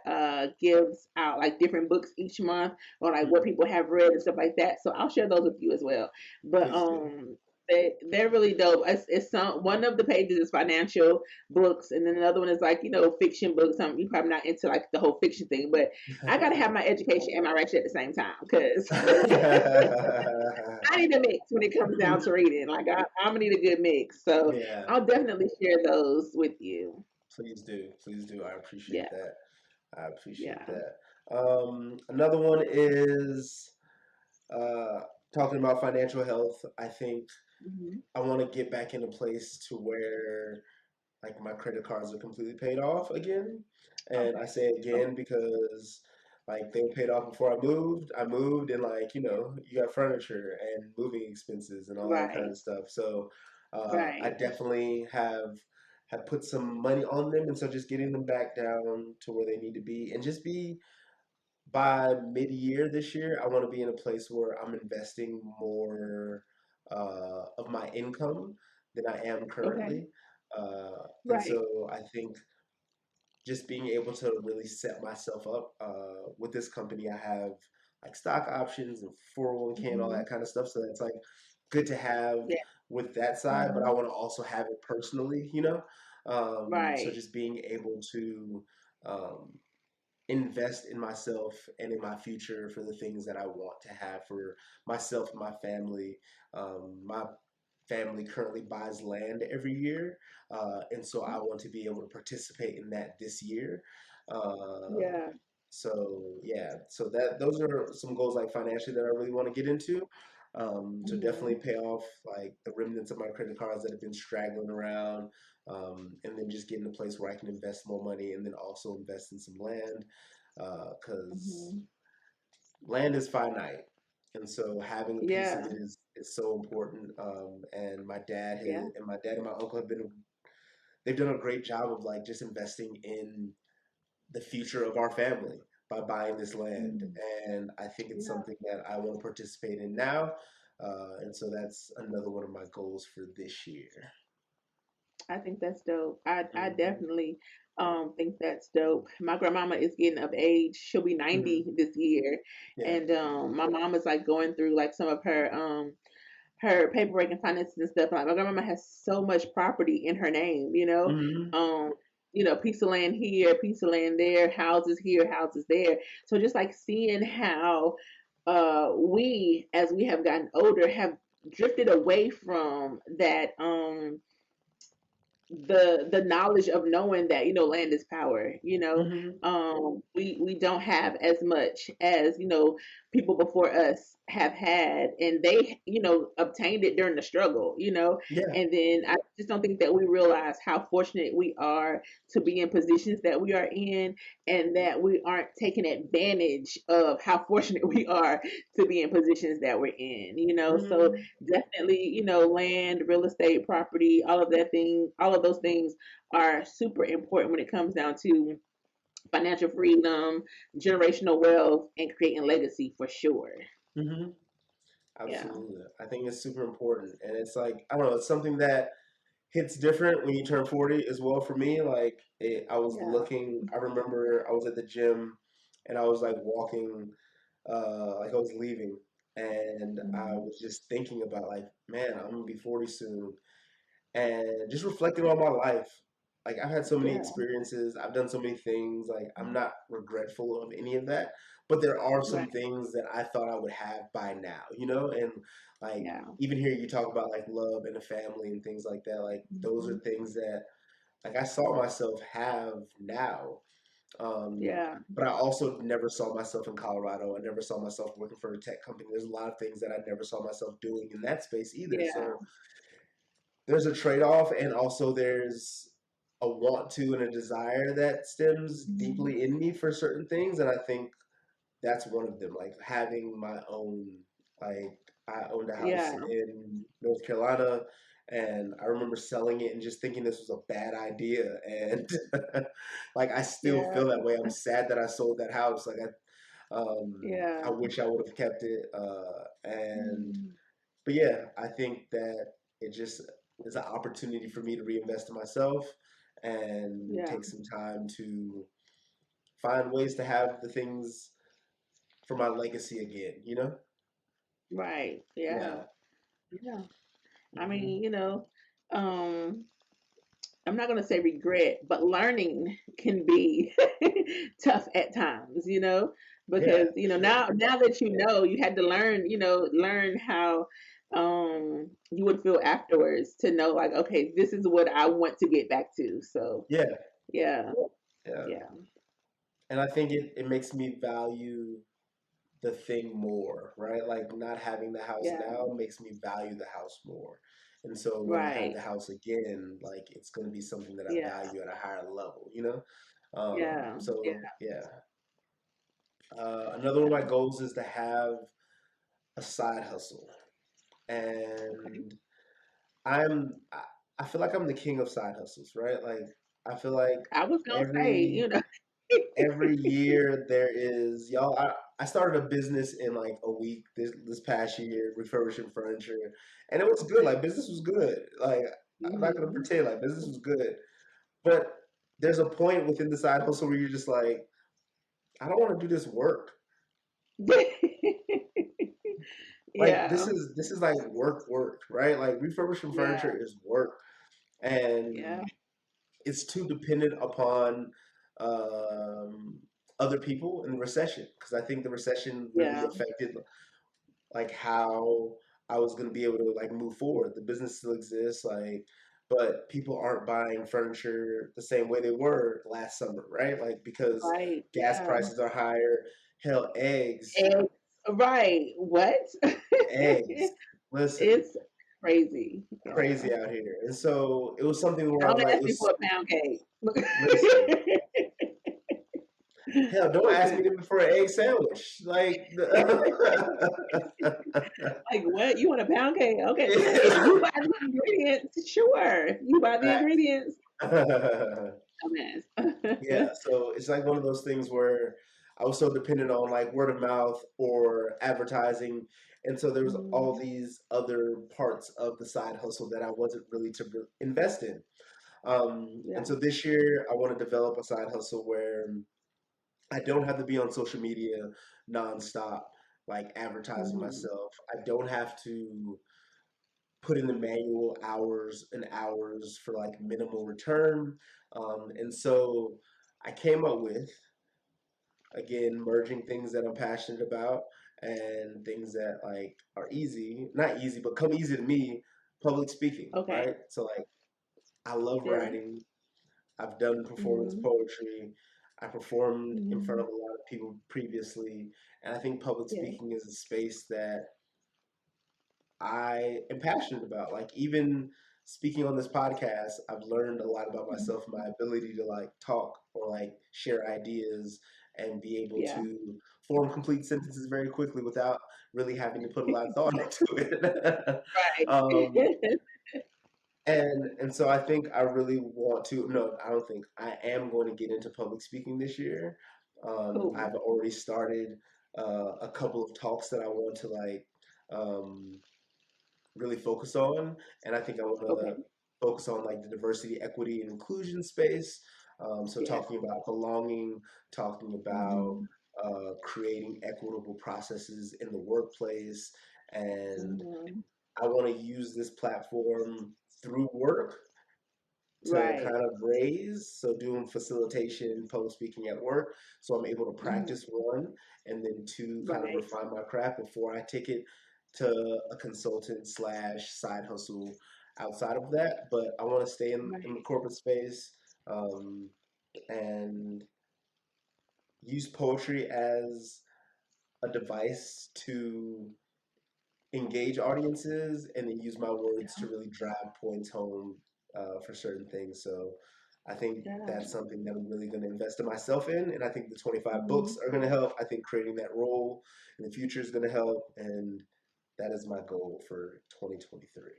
gives out like different books each month, or like what people have read and stuff like that. So I'll share those with you as well. But Please do. they're really dope. It's one of the pages is financial books, and then another one is like fiction books. You probably not into like the whole fiction thing, but I gotta have my education and my ratchet at the same time because I need a mix when it comes down to reading. Like I'm gonna need a good mix. So Yeah, I'll definitely share those with you. please do. Please do. I appreciate Yeah, that. I appreciate yeah. that. Another one is talking about financial health. I think Mhm. I want to get back in a place to where like my credit cards are completely paid off again. And I Okay. say Okay. again because like they were paid off before I moved. I moved and like, you got furniture and moving expenses and all that kind Right. of stuff. So I Right. definitely have put some money on them, and so just getting them back down to where they need to be and just be by mid-year this year, I want to be in a place where I'm investing more of my income than I am Okay. currently. And Right. so I think just being able to really set myself up with this company, I have like stock options and 401k and all Mhm. that kind of stuff. So that's like good to have Yeah. with that side, but I Mhm. want to also have it personally, so Right. just being able to um, invest in myself and in my future for the things that I want to have for myself and my family. My family currently buys land every year, and so I want to be able to participate in that this year. Uh, Yeah. so yeah, so that those are some goals like financially that I really want to get into. To definitely Mhm. pay off like the remnants of my credit cards that have been straggling around, and then just get in a place where I can invest more money and then also invest in some land, because Mhm. land is finite, and so having a piece of Yeah. it is so important. And Yeah. my dad and my uncle they've done a great job of like just investing in the future of our family by buying this land. Mhm. And I think it's Yeah. something that I want to participate in now. And so that's another one of my goals for this year. I think that's dope. I Hmm. definitely think that's dope. My grandmama is getting of age. She'll be Hmm. 90 this year. Yeah. And my mom is like going through like some of her paperwork and finances and stuff. Like my grandmama has so much property in her name, Hmm. Um, piece of land here, piece of land there, houses here, houses there. So just like seeing how we as we have gotten older have drifted away from that the knowledge of knowing that land is power. Hmm. We don't have as much as people before us have had, and they obtained it during the struggle. Yeah. And then I just don't think that we realize how fortunate we are to be in positions that we are in, and that we aren't taking advantage of how fortunate we are to be in positions that we're in. So Hmm. definitely, land, real estate, property, all of those things are super important when it comes down to financial freedom, generational wealth, and creating legacy for sure. Hmm. Yeah. Absolutely. I think it's super important. And it's like, I don't know, it's something that hits different when you turn 40 as well for me. I was Yeah. looking, I remember I was at the gym and I was like walking, like I was leaving, and I Mhm. was just thinking about like, man, I'm gonna be 40 soon, and just reflecting on my life. Like I've had so many Yeah. experiences, I've done so many things. Like I'm not regretful of any of that, but there are some Right. things that I thought I would have by now, and like Yeah. even here you talk about like love and a family and things like that. Like those are Mhm. things that like I saw myself have now. Um, Yeah. but I also never saw myself in Colorado. I never saw myself working for a tech company. There's a lot of things that I never saw myself doing in that space either. Yeah. So there's a trade-off, and also there's a want to and a desire that stems Mhm. deeply in me for certain things, and I think that's one of them. Like having my own, like I owned a house Yeah. in North Carolina, and I remember selling it and just thinking this was a bad idea, and like I still Yeah. feel that way. I'm sad that I sold that house. I Yeah. wish I would have kept it, and Mhm. but yeah, I think that it just is an opportunity for me to reinvest in myself and Yeah. take some time to find ways to have the things for my legacy again. Right. Yeah. Yeah. Yeah. I Hmm. mean, um, I'm not going to say regret, but learning can be tough at times, Yeah, because, for sure. now that you had to learn, learn how you would feel afterwards to know like, okay, this is what I want to get back to. So, Yeah, yeah. yeah. Yeah. And I think it makes me value the thing more, right? Like not having the house Yeah. now makes me value the house more. And so when I have Right. the house again, like it's going to be something that I Yeah. value at a higher level, you know? Yeah. Yeah. So yeah. Another one of my goals is to have a side hustle. Okay. And I'm I feel like I'm the king of side hustles, right? Like I feel like I was gonna say, every every year there is y'all I started a business in like a week this past year, refurbishing furniture. And it was good. Like business was good. Like I'm not gonna Mhm. pretend like business was good. But there's a point within the side hustle where you're just like, I don't want to do this work. Like Yeah. this is like work, right? Like refurbishing Yeah. furniture is work. Yeah. And it's too dependent upon um, other people in the recession because I think the recession really Yeah. affected like how I was going to be able to like move forward. The business still exists, like, but people aren't buying furniture the same way they were last summer, right? Like because Right. gas Yeah. prices are higher. Hell, eggs, And right. What? eggs. Listen, It's crazy. Yeah. crazy out here, and so it was something where I was Don't like, ask me for a pound cake. listen. Hell, don't ask me Listen, for an egg sandwich. Like, like what? You want a pound cake? Okay. If you buy the ingredients, sure. If you buy the facts. ingredients, dumbass. Yeah, so it's like one of those things where I was so dependent on like word of mouth or advertising, and so there was all Mhm. these other parts of the side hustle that I wasn't really to invest in. And Yeah. so this year I want to develop a side hustle where I don't have to be on social media nonstop, like advertising Mhm. myself. I don't have to put in the manual hours and hours for like minimal return. And so I came up with, again, merging things that I'm passionate about and things that like are easy, not easy, but come easy to me, public speaking, Okay. right? So like I love Yeah. writing. I've done performance Mhm. poetry. I performed in front Mhm. of a lot of people previously, and I think public Yeah. speaking is a space that I am passionate about. Like even speaking on this podcast, I've learned a lot about myself, Mhm. my ability to like talk or like share ideas and be able Yeah. to form complete sentences very quickly without really having to put a lot of thought into it. Right. um, and so I think I really want to. No, I don't think I am going to get into public speaking this year. Cool. I've already started a couple of talks that I want to like. Um, really focus on. And I think I want Okay. to focus on like the diversity, equity, and inclusion space. So Yeah. talking about belonging, talking about Mhm. creating equitable processes in the workplace. And Mhm. I want to use this platform through work to Right. kind of raise, so doing facilitation, public speaking at work, so I'm able to Mhm. practice one, and then two, kind of Right. refine my craft before I take it to a consultant slash side hustle outside of that. But I want to stay in the Right. corporate space um, and use poetry as a device to engage audiences and then use my words to really drive points home for certain things. So I think Yeah. that's something that I'm really going to invest in myself in. And I think the 25 books Mhm. are going to help. I think creating that role in the future is going to help. And that is my goal for 2023.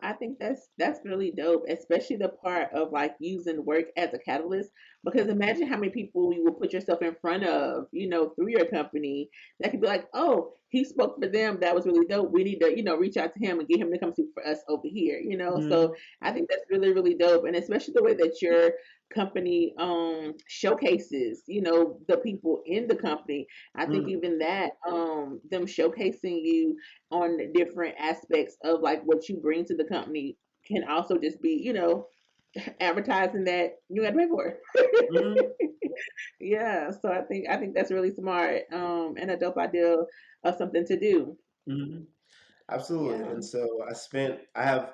I think that's really dope, especially the part of like using work as a catalyst. Because imagine how many people you will put yourself in front of, through your company that could be like, oh, he spoke for them. That was really dope. We need to, reach out to him and get him to come speak for us over here. So Mm-hmm. I think that's really, really dope. And especially the way that your company showcases, the people in the company. I think Mm-hmm. even that, them showcasing you on different aspects of like what you bring to the company can also just be, advertising that you got to pay for. Mm-hmm. Yeah, so I think that's really smart, and a dope idea of something to do. Mm-hmm. Absolutely. Yeah. And so I have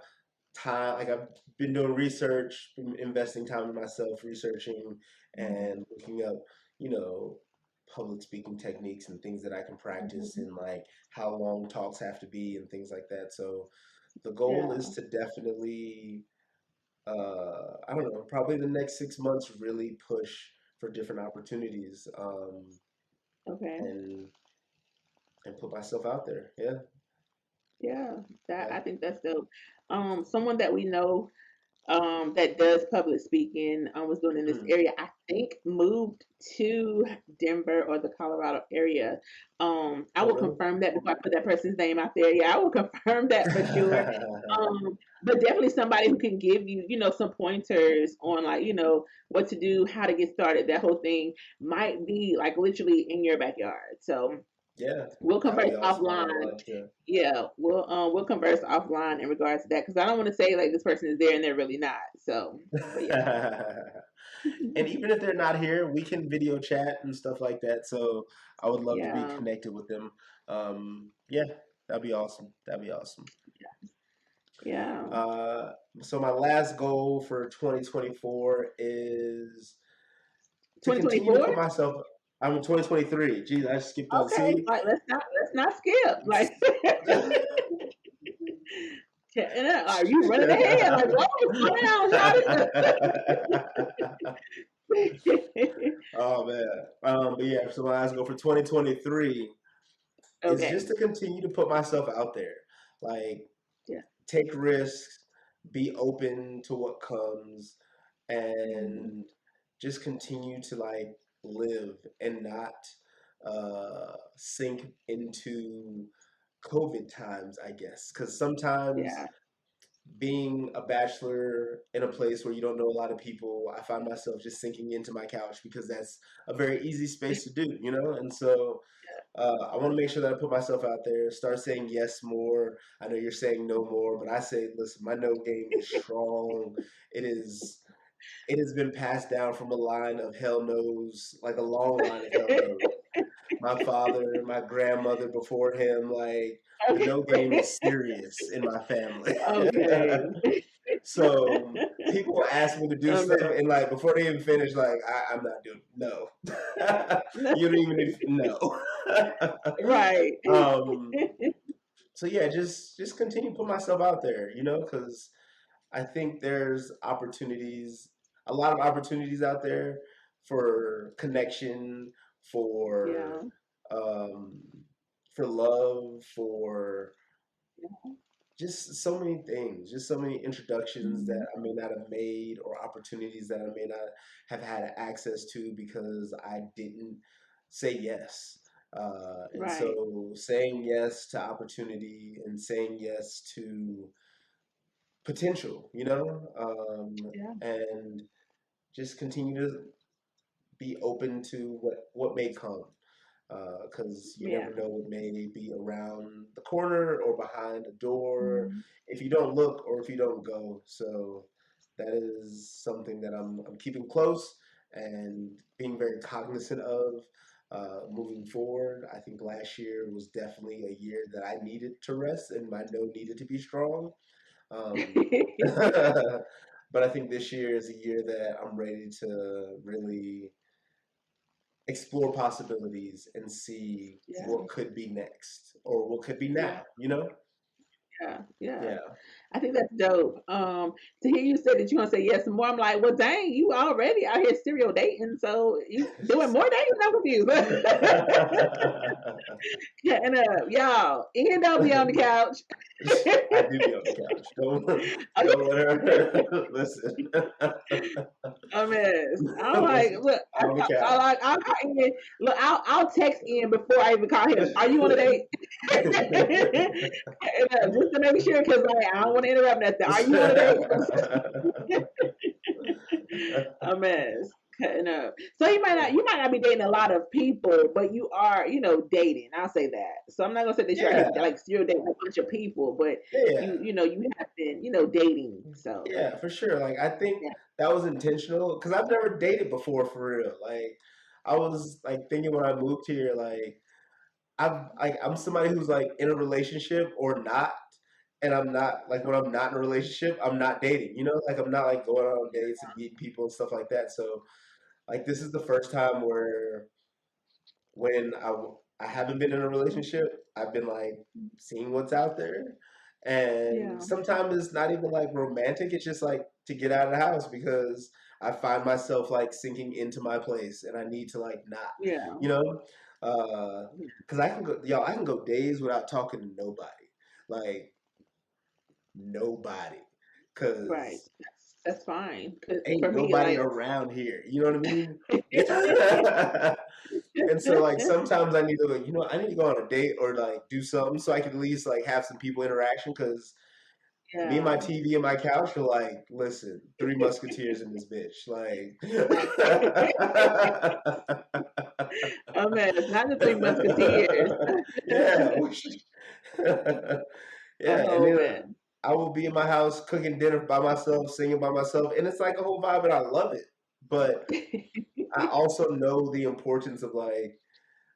time, like I've been doing research, been investing time in myself, researching Mhm. and looking up, you know, public speaking techniques and things that I can practice, Mhm. and like how long talks have to be and things like that. So the goal is Yeah. to definitely, I don't know, probably the next 6 months really push for different opportunities, Okay. and put myself out there. Yeah, Yeah. That yeah. I think that's dope. Someone that we know that does public speaking, was doing in this Mm. area, I think moved to Denver or the Colorado area. I Oh, will really? confirm that before I put that person's name out there. Yeah, I will confirm that for sure. But definitely somebody who can give you, some pointers on like, what to do, how to get started. That whole thing might be like literally in your backyard. So Yeah, we'll that would converse be awesome. I would offline. love to. Yeah, we'll converse offline in regards to that because I don't want to say like this person is there and they're really not. So, but yeah, And even if they're not here, we can video chat and stuff like that. So I would love to be yeah, connected with them. Yeah, that'd be awesome. That'd be awesome. yeah. Uh, so my last goal for 2024 is to continue to 2024. put myself. I'm in 2023. Geez, I skipped on. Okay, See, like let's not skip. Like, are you running ahead? Like, whoa, slow down, shawty. oh man. But yeah, so my last goal for 2023 is Okay, just to continue to put myself out there. Like, yeah. take risks, be open to what comes, Mhm. and just continue to like live and not sink into COVID times, I guess. Because sometimes Yeah. being a bachelor in a place where you don't know a lot of people, I find myself just sinking into my couch because that's a very easy space to do, you know? And so I want to make sure that I put myself out there, start saying yes more. I know you're saying no more, but I say, listen, my no game is strong. It is. It has been passed down from a line of hell knows, like a long line of hell knows. My father, my grandmother before him, like the Okay. no game is serious in my family. Okay. So people ask me to do Um, stuff, and like before they even finish, like I'm not doing no. You don't even need no. right. um, so yeah, just continue to put myself out there, you know, because I think there's opportunities, a lot of opportunities out there for connection, for Yeah. um, love, for just so many things, just so many introductions that Mhm. I may not have made, or opportunities that I may not have had access to because I didn't say yes. And Right. so saying yes to opportunity and saying yes to potential, you know, Yeah. and just continue to be open to what may come, because you Yeah. never know what may be around the corner or behind a door Mhm. if you don't look or if you don't go. So that is something that I'm keeping close and being very cognizant of. Moving forward, I think last year was definitely a year that I needed to rest and my no needed to be strong. Um, but I think this year is a year that I'm ready to really explore possibilities and see Yeah. what could be next or what could be Yeah. now, you know? Yeah. Yeah. Yeah. I think that's dope. To hear you say that you're gonna say yes and more, I'm like, well, dang, you already out here serial dating, so you doing more dating? I'm confused. Yeah, and y'all, end up be on the couch. I do be on the couch. Okay, Don't let her listen. a mess. I'm like, Listen, look, I'm on the couch. I'll call in. Look, I'll text in before I even call him. Are you on a date? And, just to make sure, because like, I don't want to interrupt nothing. Are you on a date? A mess. Cutting up. So you might not be dating a lot of people, but you are, dating. I'll say that. So I'm not gonna say that you're here Yeah, like you're dating a bunch of people, but yeah, you have been, dating. So yeah, for sure. Like I think yeah. that was intentional because I've never dated before for real. Like I was like thinking when I moved here, like I'm somebody who's like in a relationship or not, and I'm not like when I'm not in a relationship, I'm not dating. You know, like I'm not like going on dates and meeting people and stuff like that. So like this is the first time where when I haven't been in a relationship, I've been like seeing what's out there. And Yeah. sometimes it's not even like romantic, it's just like to get out of the house because I find myself like sinking into my place and I need to like not, Yeah. you know? Because I can go, y'all, I can go days without talking to nobody. Like, nobody. Right. Because That's fine. 'Cause ain't for me, nobody like, around here. You know what I mean? Yeah. And so like sometimes I need to like, I need to go on a date or like do something so I can at least like have some people interaction because me and my yeah. TV and my couch are like, listen, three musketeers in this bitch. Like Oh man, it's not the Three Musketeers. yeah. Yeah, and Oh then man. I will be in my house cooking dinner by myself, singing by myself, and it's like a whole vibe and I love it. But I also know the importance of like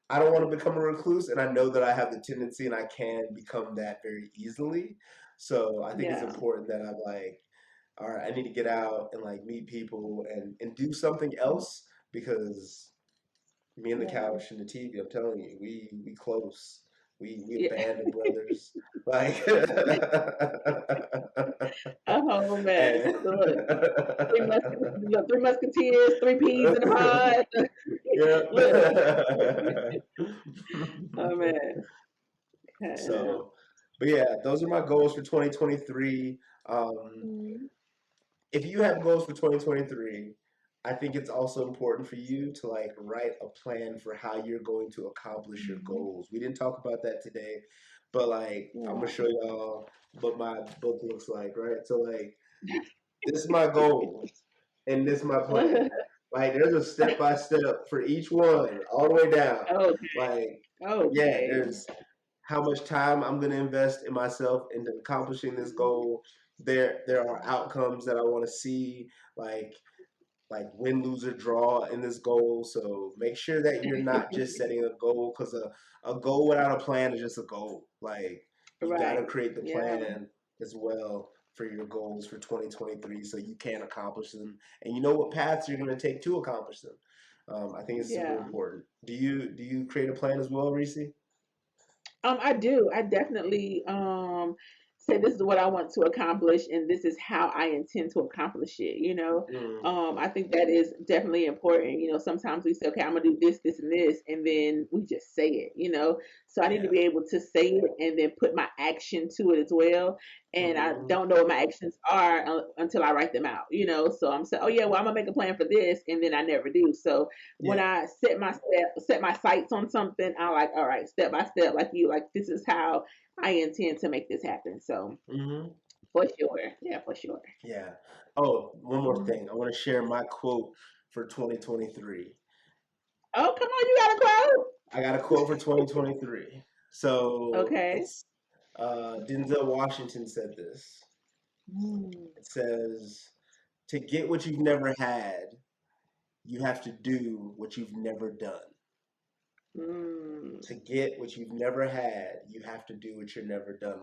I don't want to become a recluse, and I know that I have the tendency and I can become that very easily. So I think it's Yeah. important that I'm like, all right, I need to get out and like meet people and do something else because me and the Yeah. couch and the TV, I'm telling you, we close. We a Yeah. band of brothers. Like Oh man. and Look, Three Musketeers, three peas in a pod. yeah. Look. Oh man. Okay. So, but yeah, those are my goals for 2023. Um, Mm, if you have goals for 2023, I think it's also important for you to like write a plan for how you're going to accomplish your mhm. goals. We didn't talk about that today, but like I'm gonna Yeah. show y'all what my book looks like, right? So like this is my goals and this is my plan. Like there's a step by step for each one, all the way down. Okay. Like yeah, Okay. there's how much time I'm going to invest in myself into accomplishing this Mhm. goal. There are outcomes that I want to see, like win, lose, or draw in this goal. So make sure that you're not just setting a goal because a goal without a plan is just a goal. Like you got to Right. create the Yeah. plan as well for your goals for 2023 so you can accomplish them and you know what paths you're going to take to accomplish them. I think it's super Yeah. important. Do you create a plan as well, Reese? I do. I definitely say this is what I want to accomplish and this is how I intend to accomplish it, you know. Mm, I think that is definitely important. You know, sometimes we say, okay, I'm gonna do this, this, and this, and then we just say it, you know. So I need to yeah. be able to say it and then put my action to it as well. And I Hmm. don't know what my actions are until I write them out, you know. So I'm saying, oh yeah, well I'm gonna make a plan for this, and then I never do. So when Yeah. I set my sights on something, I like, all right, step by step, like you, like this is how I intend to make this happen. So Hmm. for sure, yeah, for sure. Yeah. Oh, one more Mhm. thing. I want to share my quote for 2023. Oh, come on, you got a quote? I got a quote for 2023. So Okay. it's Denzel Washington said this. Mm, It says, "To get what you've never had, you have to do what you've never done. mm, To get what you've never had, you have to do what you've never done."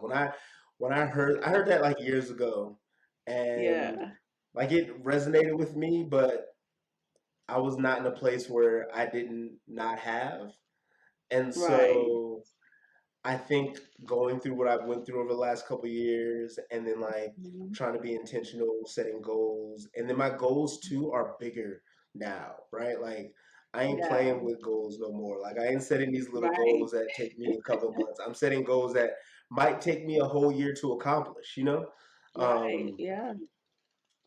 When I heard that like years ago, and yeah. like it resonated with me, but I was not in a place where I didn't not have. And Right. so I think going through what I've went through over the last couple of years and then like Mhm. trying to be intentional, setting goals, and then my goals too are bigger now, right? Like I ain't Yeah. playing with goals no more. Like I ain't setting these little Right. goals that take me a couple of months. I'm setting goals that might take me a whole year to accomplish, you know? Right. Um, Yeah.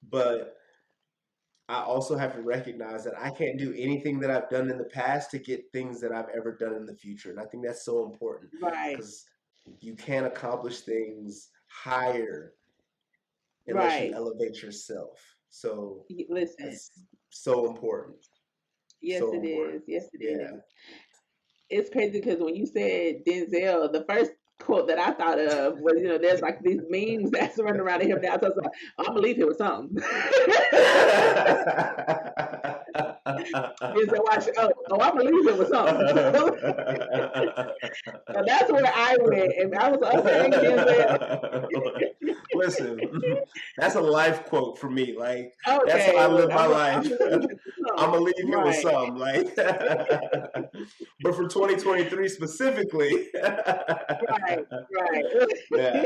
but I also have to recognize that I can't do anything that I've done in the past to get things that I've ever done in the future. And I think that's so important Right. because you can't accomplish things higher unless you Right. elevate yourself. So Listen. that's so important. Yes, So it important. is. Yes, it Yeah. is. It's crazy because when you said Denzel, the first quote that I thought of was, you know, there's like these memes that's running around him now. So I was like, oh, I believe it was something. Denzel Washington. Oh, I believe it was something. So that's where I went, and I was like, okay, Denzel. Listen, that's a life quote for me. Like that's how Okay, I look, live my I'm life. believe it was I'm something. gonna leave here with Right. some. Like but for 2023 specifically, Right, right. yeah,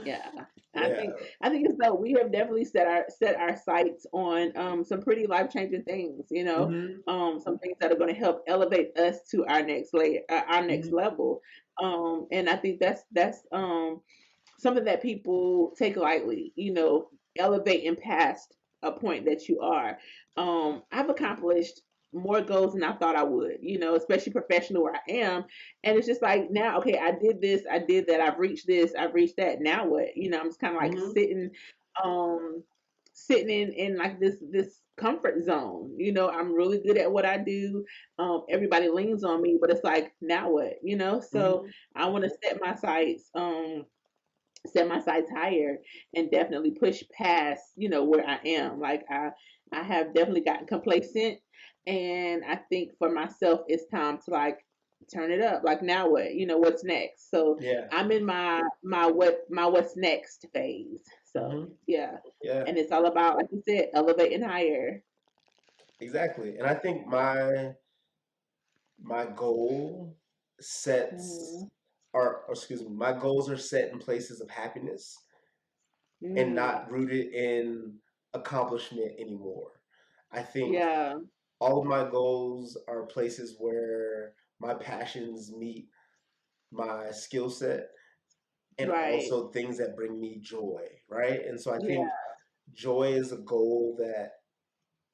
Yeah, I yeah, think I think it's though we have definitely set our sights on some pretty life changing things. hmm Some things that are going to help elevate us to our next layer, our next hmm level. And I think that's something that people take lightly. Elevating past a point that you are. I've accomplished more goals than I thought I would. Especially professional where I am, and it's just like now, okay, I did this, I did that, I've reached this, I've reached that. Now what? I'm just kind of like hmm um, sitting in like this comfort zone. I'm really good at what I do. Everybody leans on me, but it's like now what? So hmm I want to set my sights higher and definitely push past where I am. Like I have definitely gotten complacent, and I think for myself it's time to like turn it up. Like now what? What's next? So yeah, I'm in my what's next phase. So hmm yeah. yeah, And it's all about, like you said, elevating higher. exactly. And I think my goal sets Mm, or excuse me, my goals are set in places of happiness and mm, not rooted in accomplishment anymore. I think yeah, all of my goals are places where my passions meet my skill set and right. also things that bring me joy, right? And so I Yeah. think joy is a goal that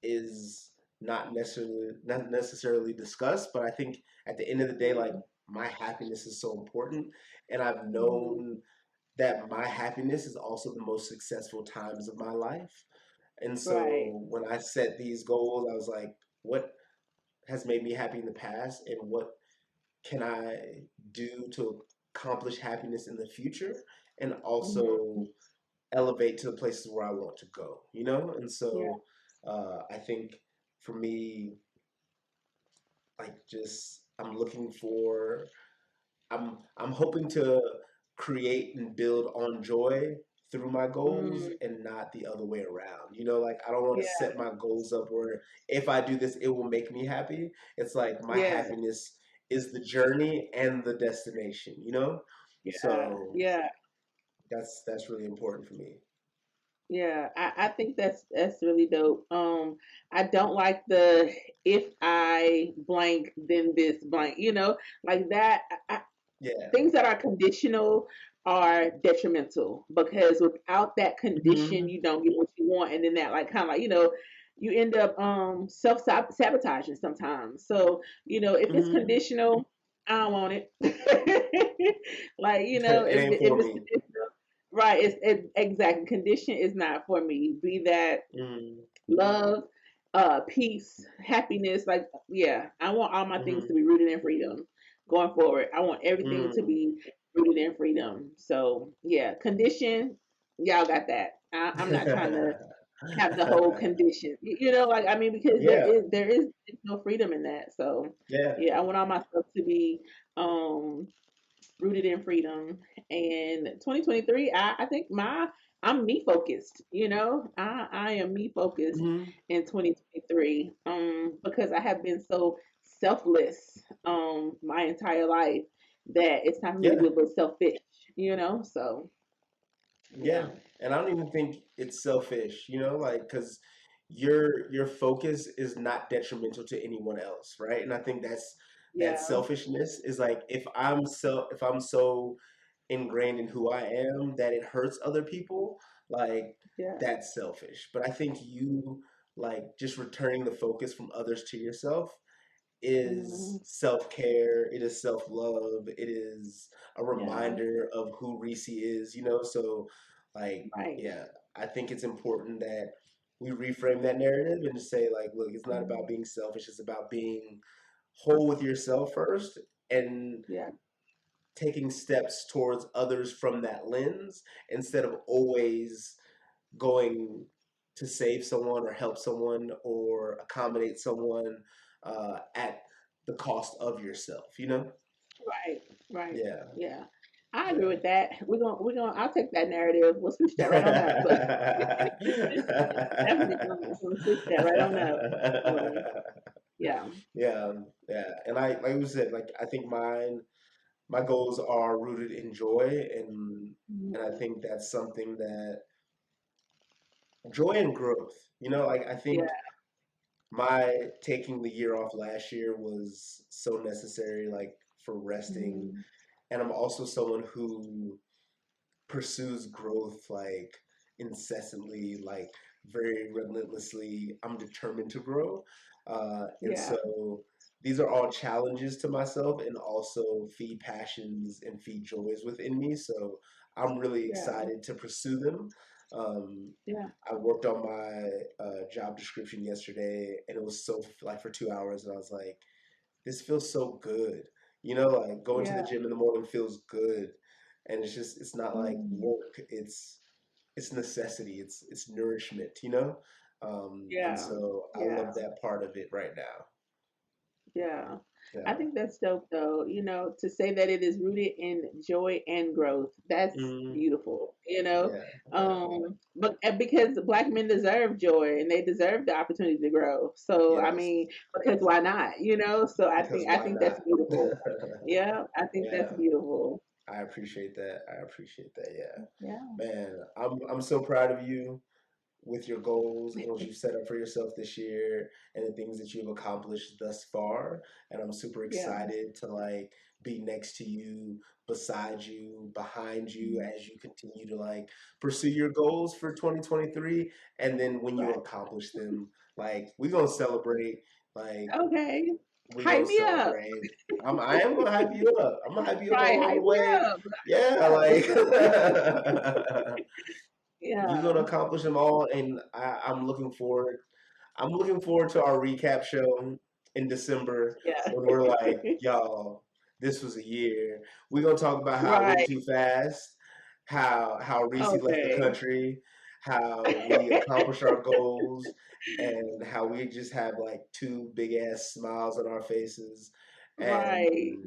is not necessarily discussed, but I think at the end of the day, like Mm, my happiness is so important, and I've mm, known that my happiness is also the most successful times of my life. And right. so when I set these goals, I was like, what has made me happy in the past, and what can I do to accomplish happiness in the future, and Mm, also elevate to the places where I want to go, And yeah. so I think for me, like just I'm hoping to create and build on joy through my goals Mm, and not the other way around. Like I don't want to yeah. set my goals up where if I do this, it will make me happy. It's like my Yeah. happiness is the journey and the destination. Yeah, So yeah, that's really important for me. yeah. I think that's really dope. I don't like the if I blank then this blank. Like that. Yeah. Things that are conditional are detrimental because without that condition, hmm you don't get what you want, and then that like kind of like you end up self sabotaging sometimes. So if it's hmm conditional, I don't want it. Like It ain't if for it's me. conditional, right? Exactly, condition is not for me. Be that hmm love, peace, happiness. Like, yeah, I want all my things to hmm be rooted in freedom going forward. I want everything to mm. be rooted in freedom. So, yeah, condition, y'all got that. I'm not trying to have the whole condition. Like I mean, because there Yeah. is there is no freedom in that. So, Yeah. yeah, I want all my stuff to be um rooted in freedom. And 2023, I think I'm me focused. I am me focused hmm in 2023. Because I have been so selfless my entire life that it's time for me to be Yeah. a little selfish. So Yeah. yeah, And I don't even think it's selfish, like because your focus is not detrimental to anyone else, right? And I think that yeah, selfishness is like if I'm so ingrained in who I am that it hurts other people, like yeah, that's selfish. But I think you like just returning the focus from others to yourself is hmm, self care, it is self love, it is a yeah, reminder of who Reese is. So, like, right, yeah, I think it's important that we reframe that narrative and just say, like, look, it's not about hmm, being selfish, it's about being whole with yourself first and yeah, taking steps towards others from that lens instead of always going to save someone or help someone or accommodate someone at the cost of yourself. right, right, Yeah, yeah. I agree yeah. with that. We're gonna. I'll take that narrative. We'll switch that right on up. Definitely gonna switch that right on up. Um, Yeah. Yeah, yeah. And I like we said, like I think my goals are rooted in joy, and I Mhm. think that's something that joy and growth. Like I Yeah. think my taking the year off last year was so necessary, like for resting. Mhm. And I'm also someone who pursues growth like incessantly, like very relentlessly. I'm determined to grow. And Yeah. so these are all challenges to myself and also feed passions and feed joys within me. So I'm really Yeah. excited to pursue them. Um, Yeah. I worked on my job description yesterday and it was so like for 2 hours and I was like, this feels so good. Like going to the Yeah. gym in the morning feels good. And it's not like Mhm. work. It's necessity. It's nourishment. And Yeah. so I Yeah. love that part of it right now. Yeah. I Yeah. think that's dope though, to say that it is rooted in joy and growth. That's Mm, beautiful, yeah. Yeah. But because black men deserve joy and they deserve the opportunity to grow. So I Yes. mean, because why not, So I Because think I why think that's not? beautiful. Yeah, I think that's Yeah. beautiful. I appreciate that. I appreciate that. Yeah. Yeah. Man, I'm so proud of you with your goals and what you've set up for yourself this year and the things that you've accomplished thus far. And I'm super Yeah. excited to like be next to you, beside you, behind you Mhm. as you continue to like pursue your goals for 2023. And then when you Right. accomplish them, like we're gonna celebrate, like Okay. we're Hype gonna me up. celebrate. I am gonna hype you up. I'm gonna hype you up Right, all the hype me way. up. Yeah, Hype me like up. you're gonna Yeah. accomplish them all, and I'm looking forward. I'm looking forward to our recap show in December Yeah. when we're like, y'all, this was a year. We're gonna talk about how it went Right. too fast, how Reese left the Okay. country, how we accomplished our goals, and how we just have like two big ass smiles on our faces. And Right.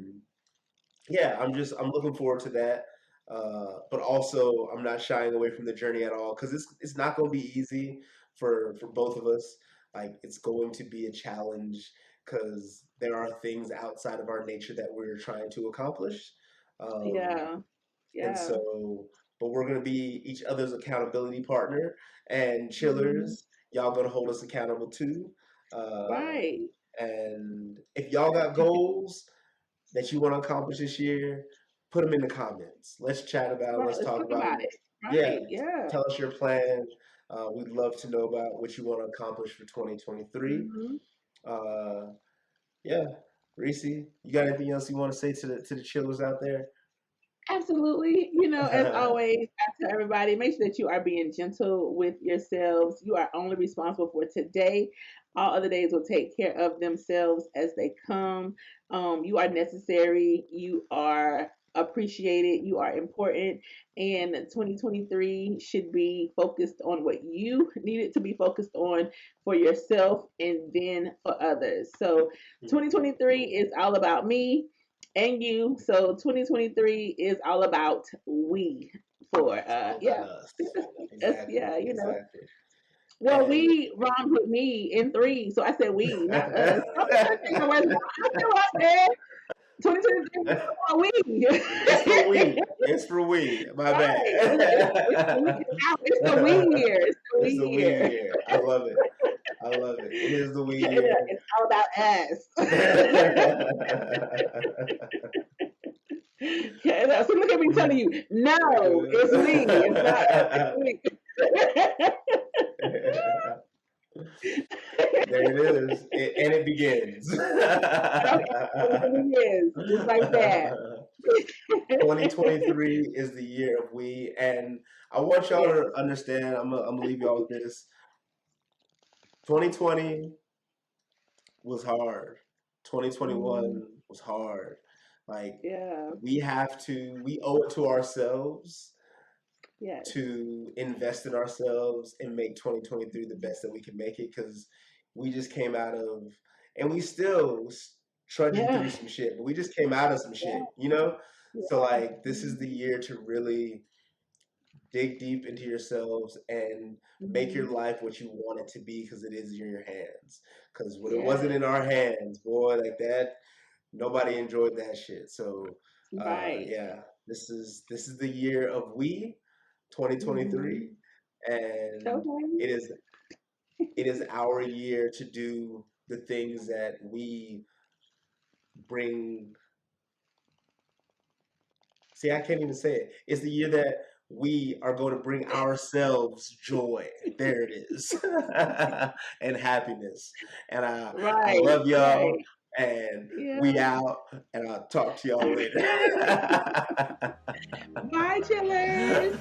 yeah, I'm looking forward to that. But also, I'm not shying away from the journey at all because it's not going to be easy for both of us. Like it's going to be a challenge because there are things outside of our nature that we're trying to accomplish. Um, Yeah. and Yeah. so, but we're going to be each other's accountability partner and Mhm. chillers. Y'all going to hold us accountable too. Uh, Right. and if y'all got goals that you want to accomplish this year, put them in the comments. Let's chat about it. Right. Let's Let's talk talk about about it. it. Yeah, Right. Yeah. tell us your plan. We'd love to know about what you want to accomplish for 2023. Mhm. Uh, yeah, Reese, you got anything else you want to say to the chillers out there? Absolutely. As always, I tell everybody, make sure that you are being gentle with yourselves. You are only responsible for today. All other days will take care of themselves as they come. You are necessary. You are appreciated. You are important. And 2023 should be focused on what you need it to be focused on for yourself and then for others. So 2023 is all about me and you. So 2023 is all about we for It's all about yeah. us. Yeah, Exactly, exactly. Well, And we rhymes with me in three, so I said we, not us. Don't be trying to take my words wrong. I know what I said. 2023 is all about it's for we. we. It's for we. My Right. bad. It's the we year. It's the we It's the we year. year. I love it. I love it. It is the we year. It's all about us. Okay, so look at me telling you, no, it's we. It's not us. It's we. There it is. And it begins. Okay, it really is. Just like that. 2023 is the year of we. And I want y'all to Yes. understand, I'm gonna leave y'all with this. 2020 was hard. Mm, 2021 was hard. Like yeah. we owe it to ourselves Yes. to invest in ourselves and make 2023 the best that we can make it because we just came out of, and we still trudging Yeah. through some shit, but we just came out of some Yeah. shit, you know? So, Yeah. like, this is the Mhm. year to really dig deep into yourselves and make your Mhm. life what you want it to be because it is in your hands. Because when it wasn't in Yes. our hands, boy, like that, nobody enjoyed that shit. So, Right. yeah, this is the year of we, Mhm. 2023, and Okay. it is it is our year to do the things that we bring. See, I can't even say it. It's the year that we are going to bring ourselves joy. There it is. And happiness. And I Right. love y'all. Right. And we Yeah. out. And I'll talk to y'all later. Bye, chillers.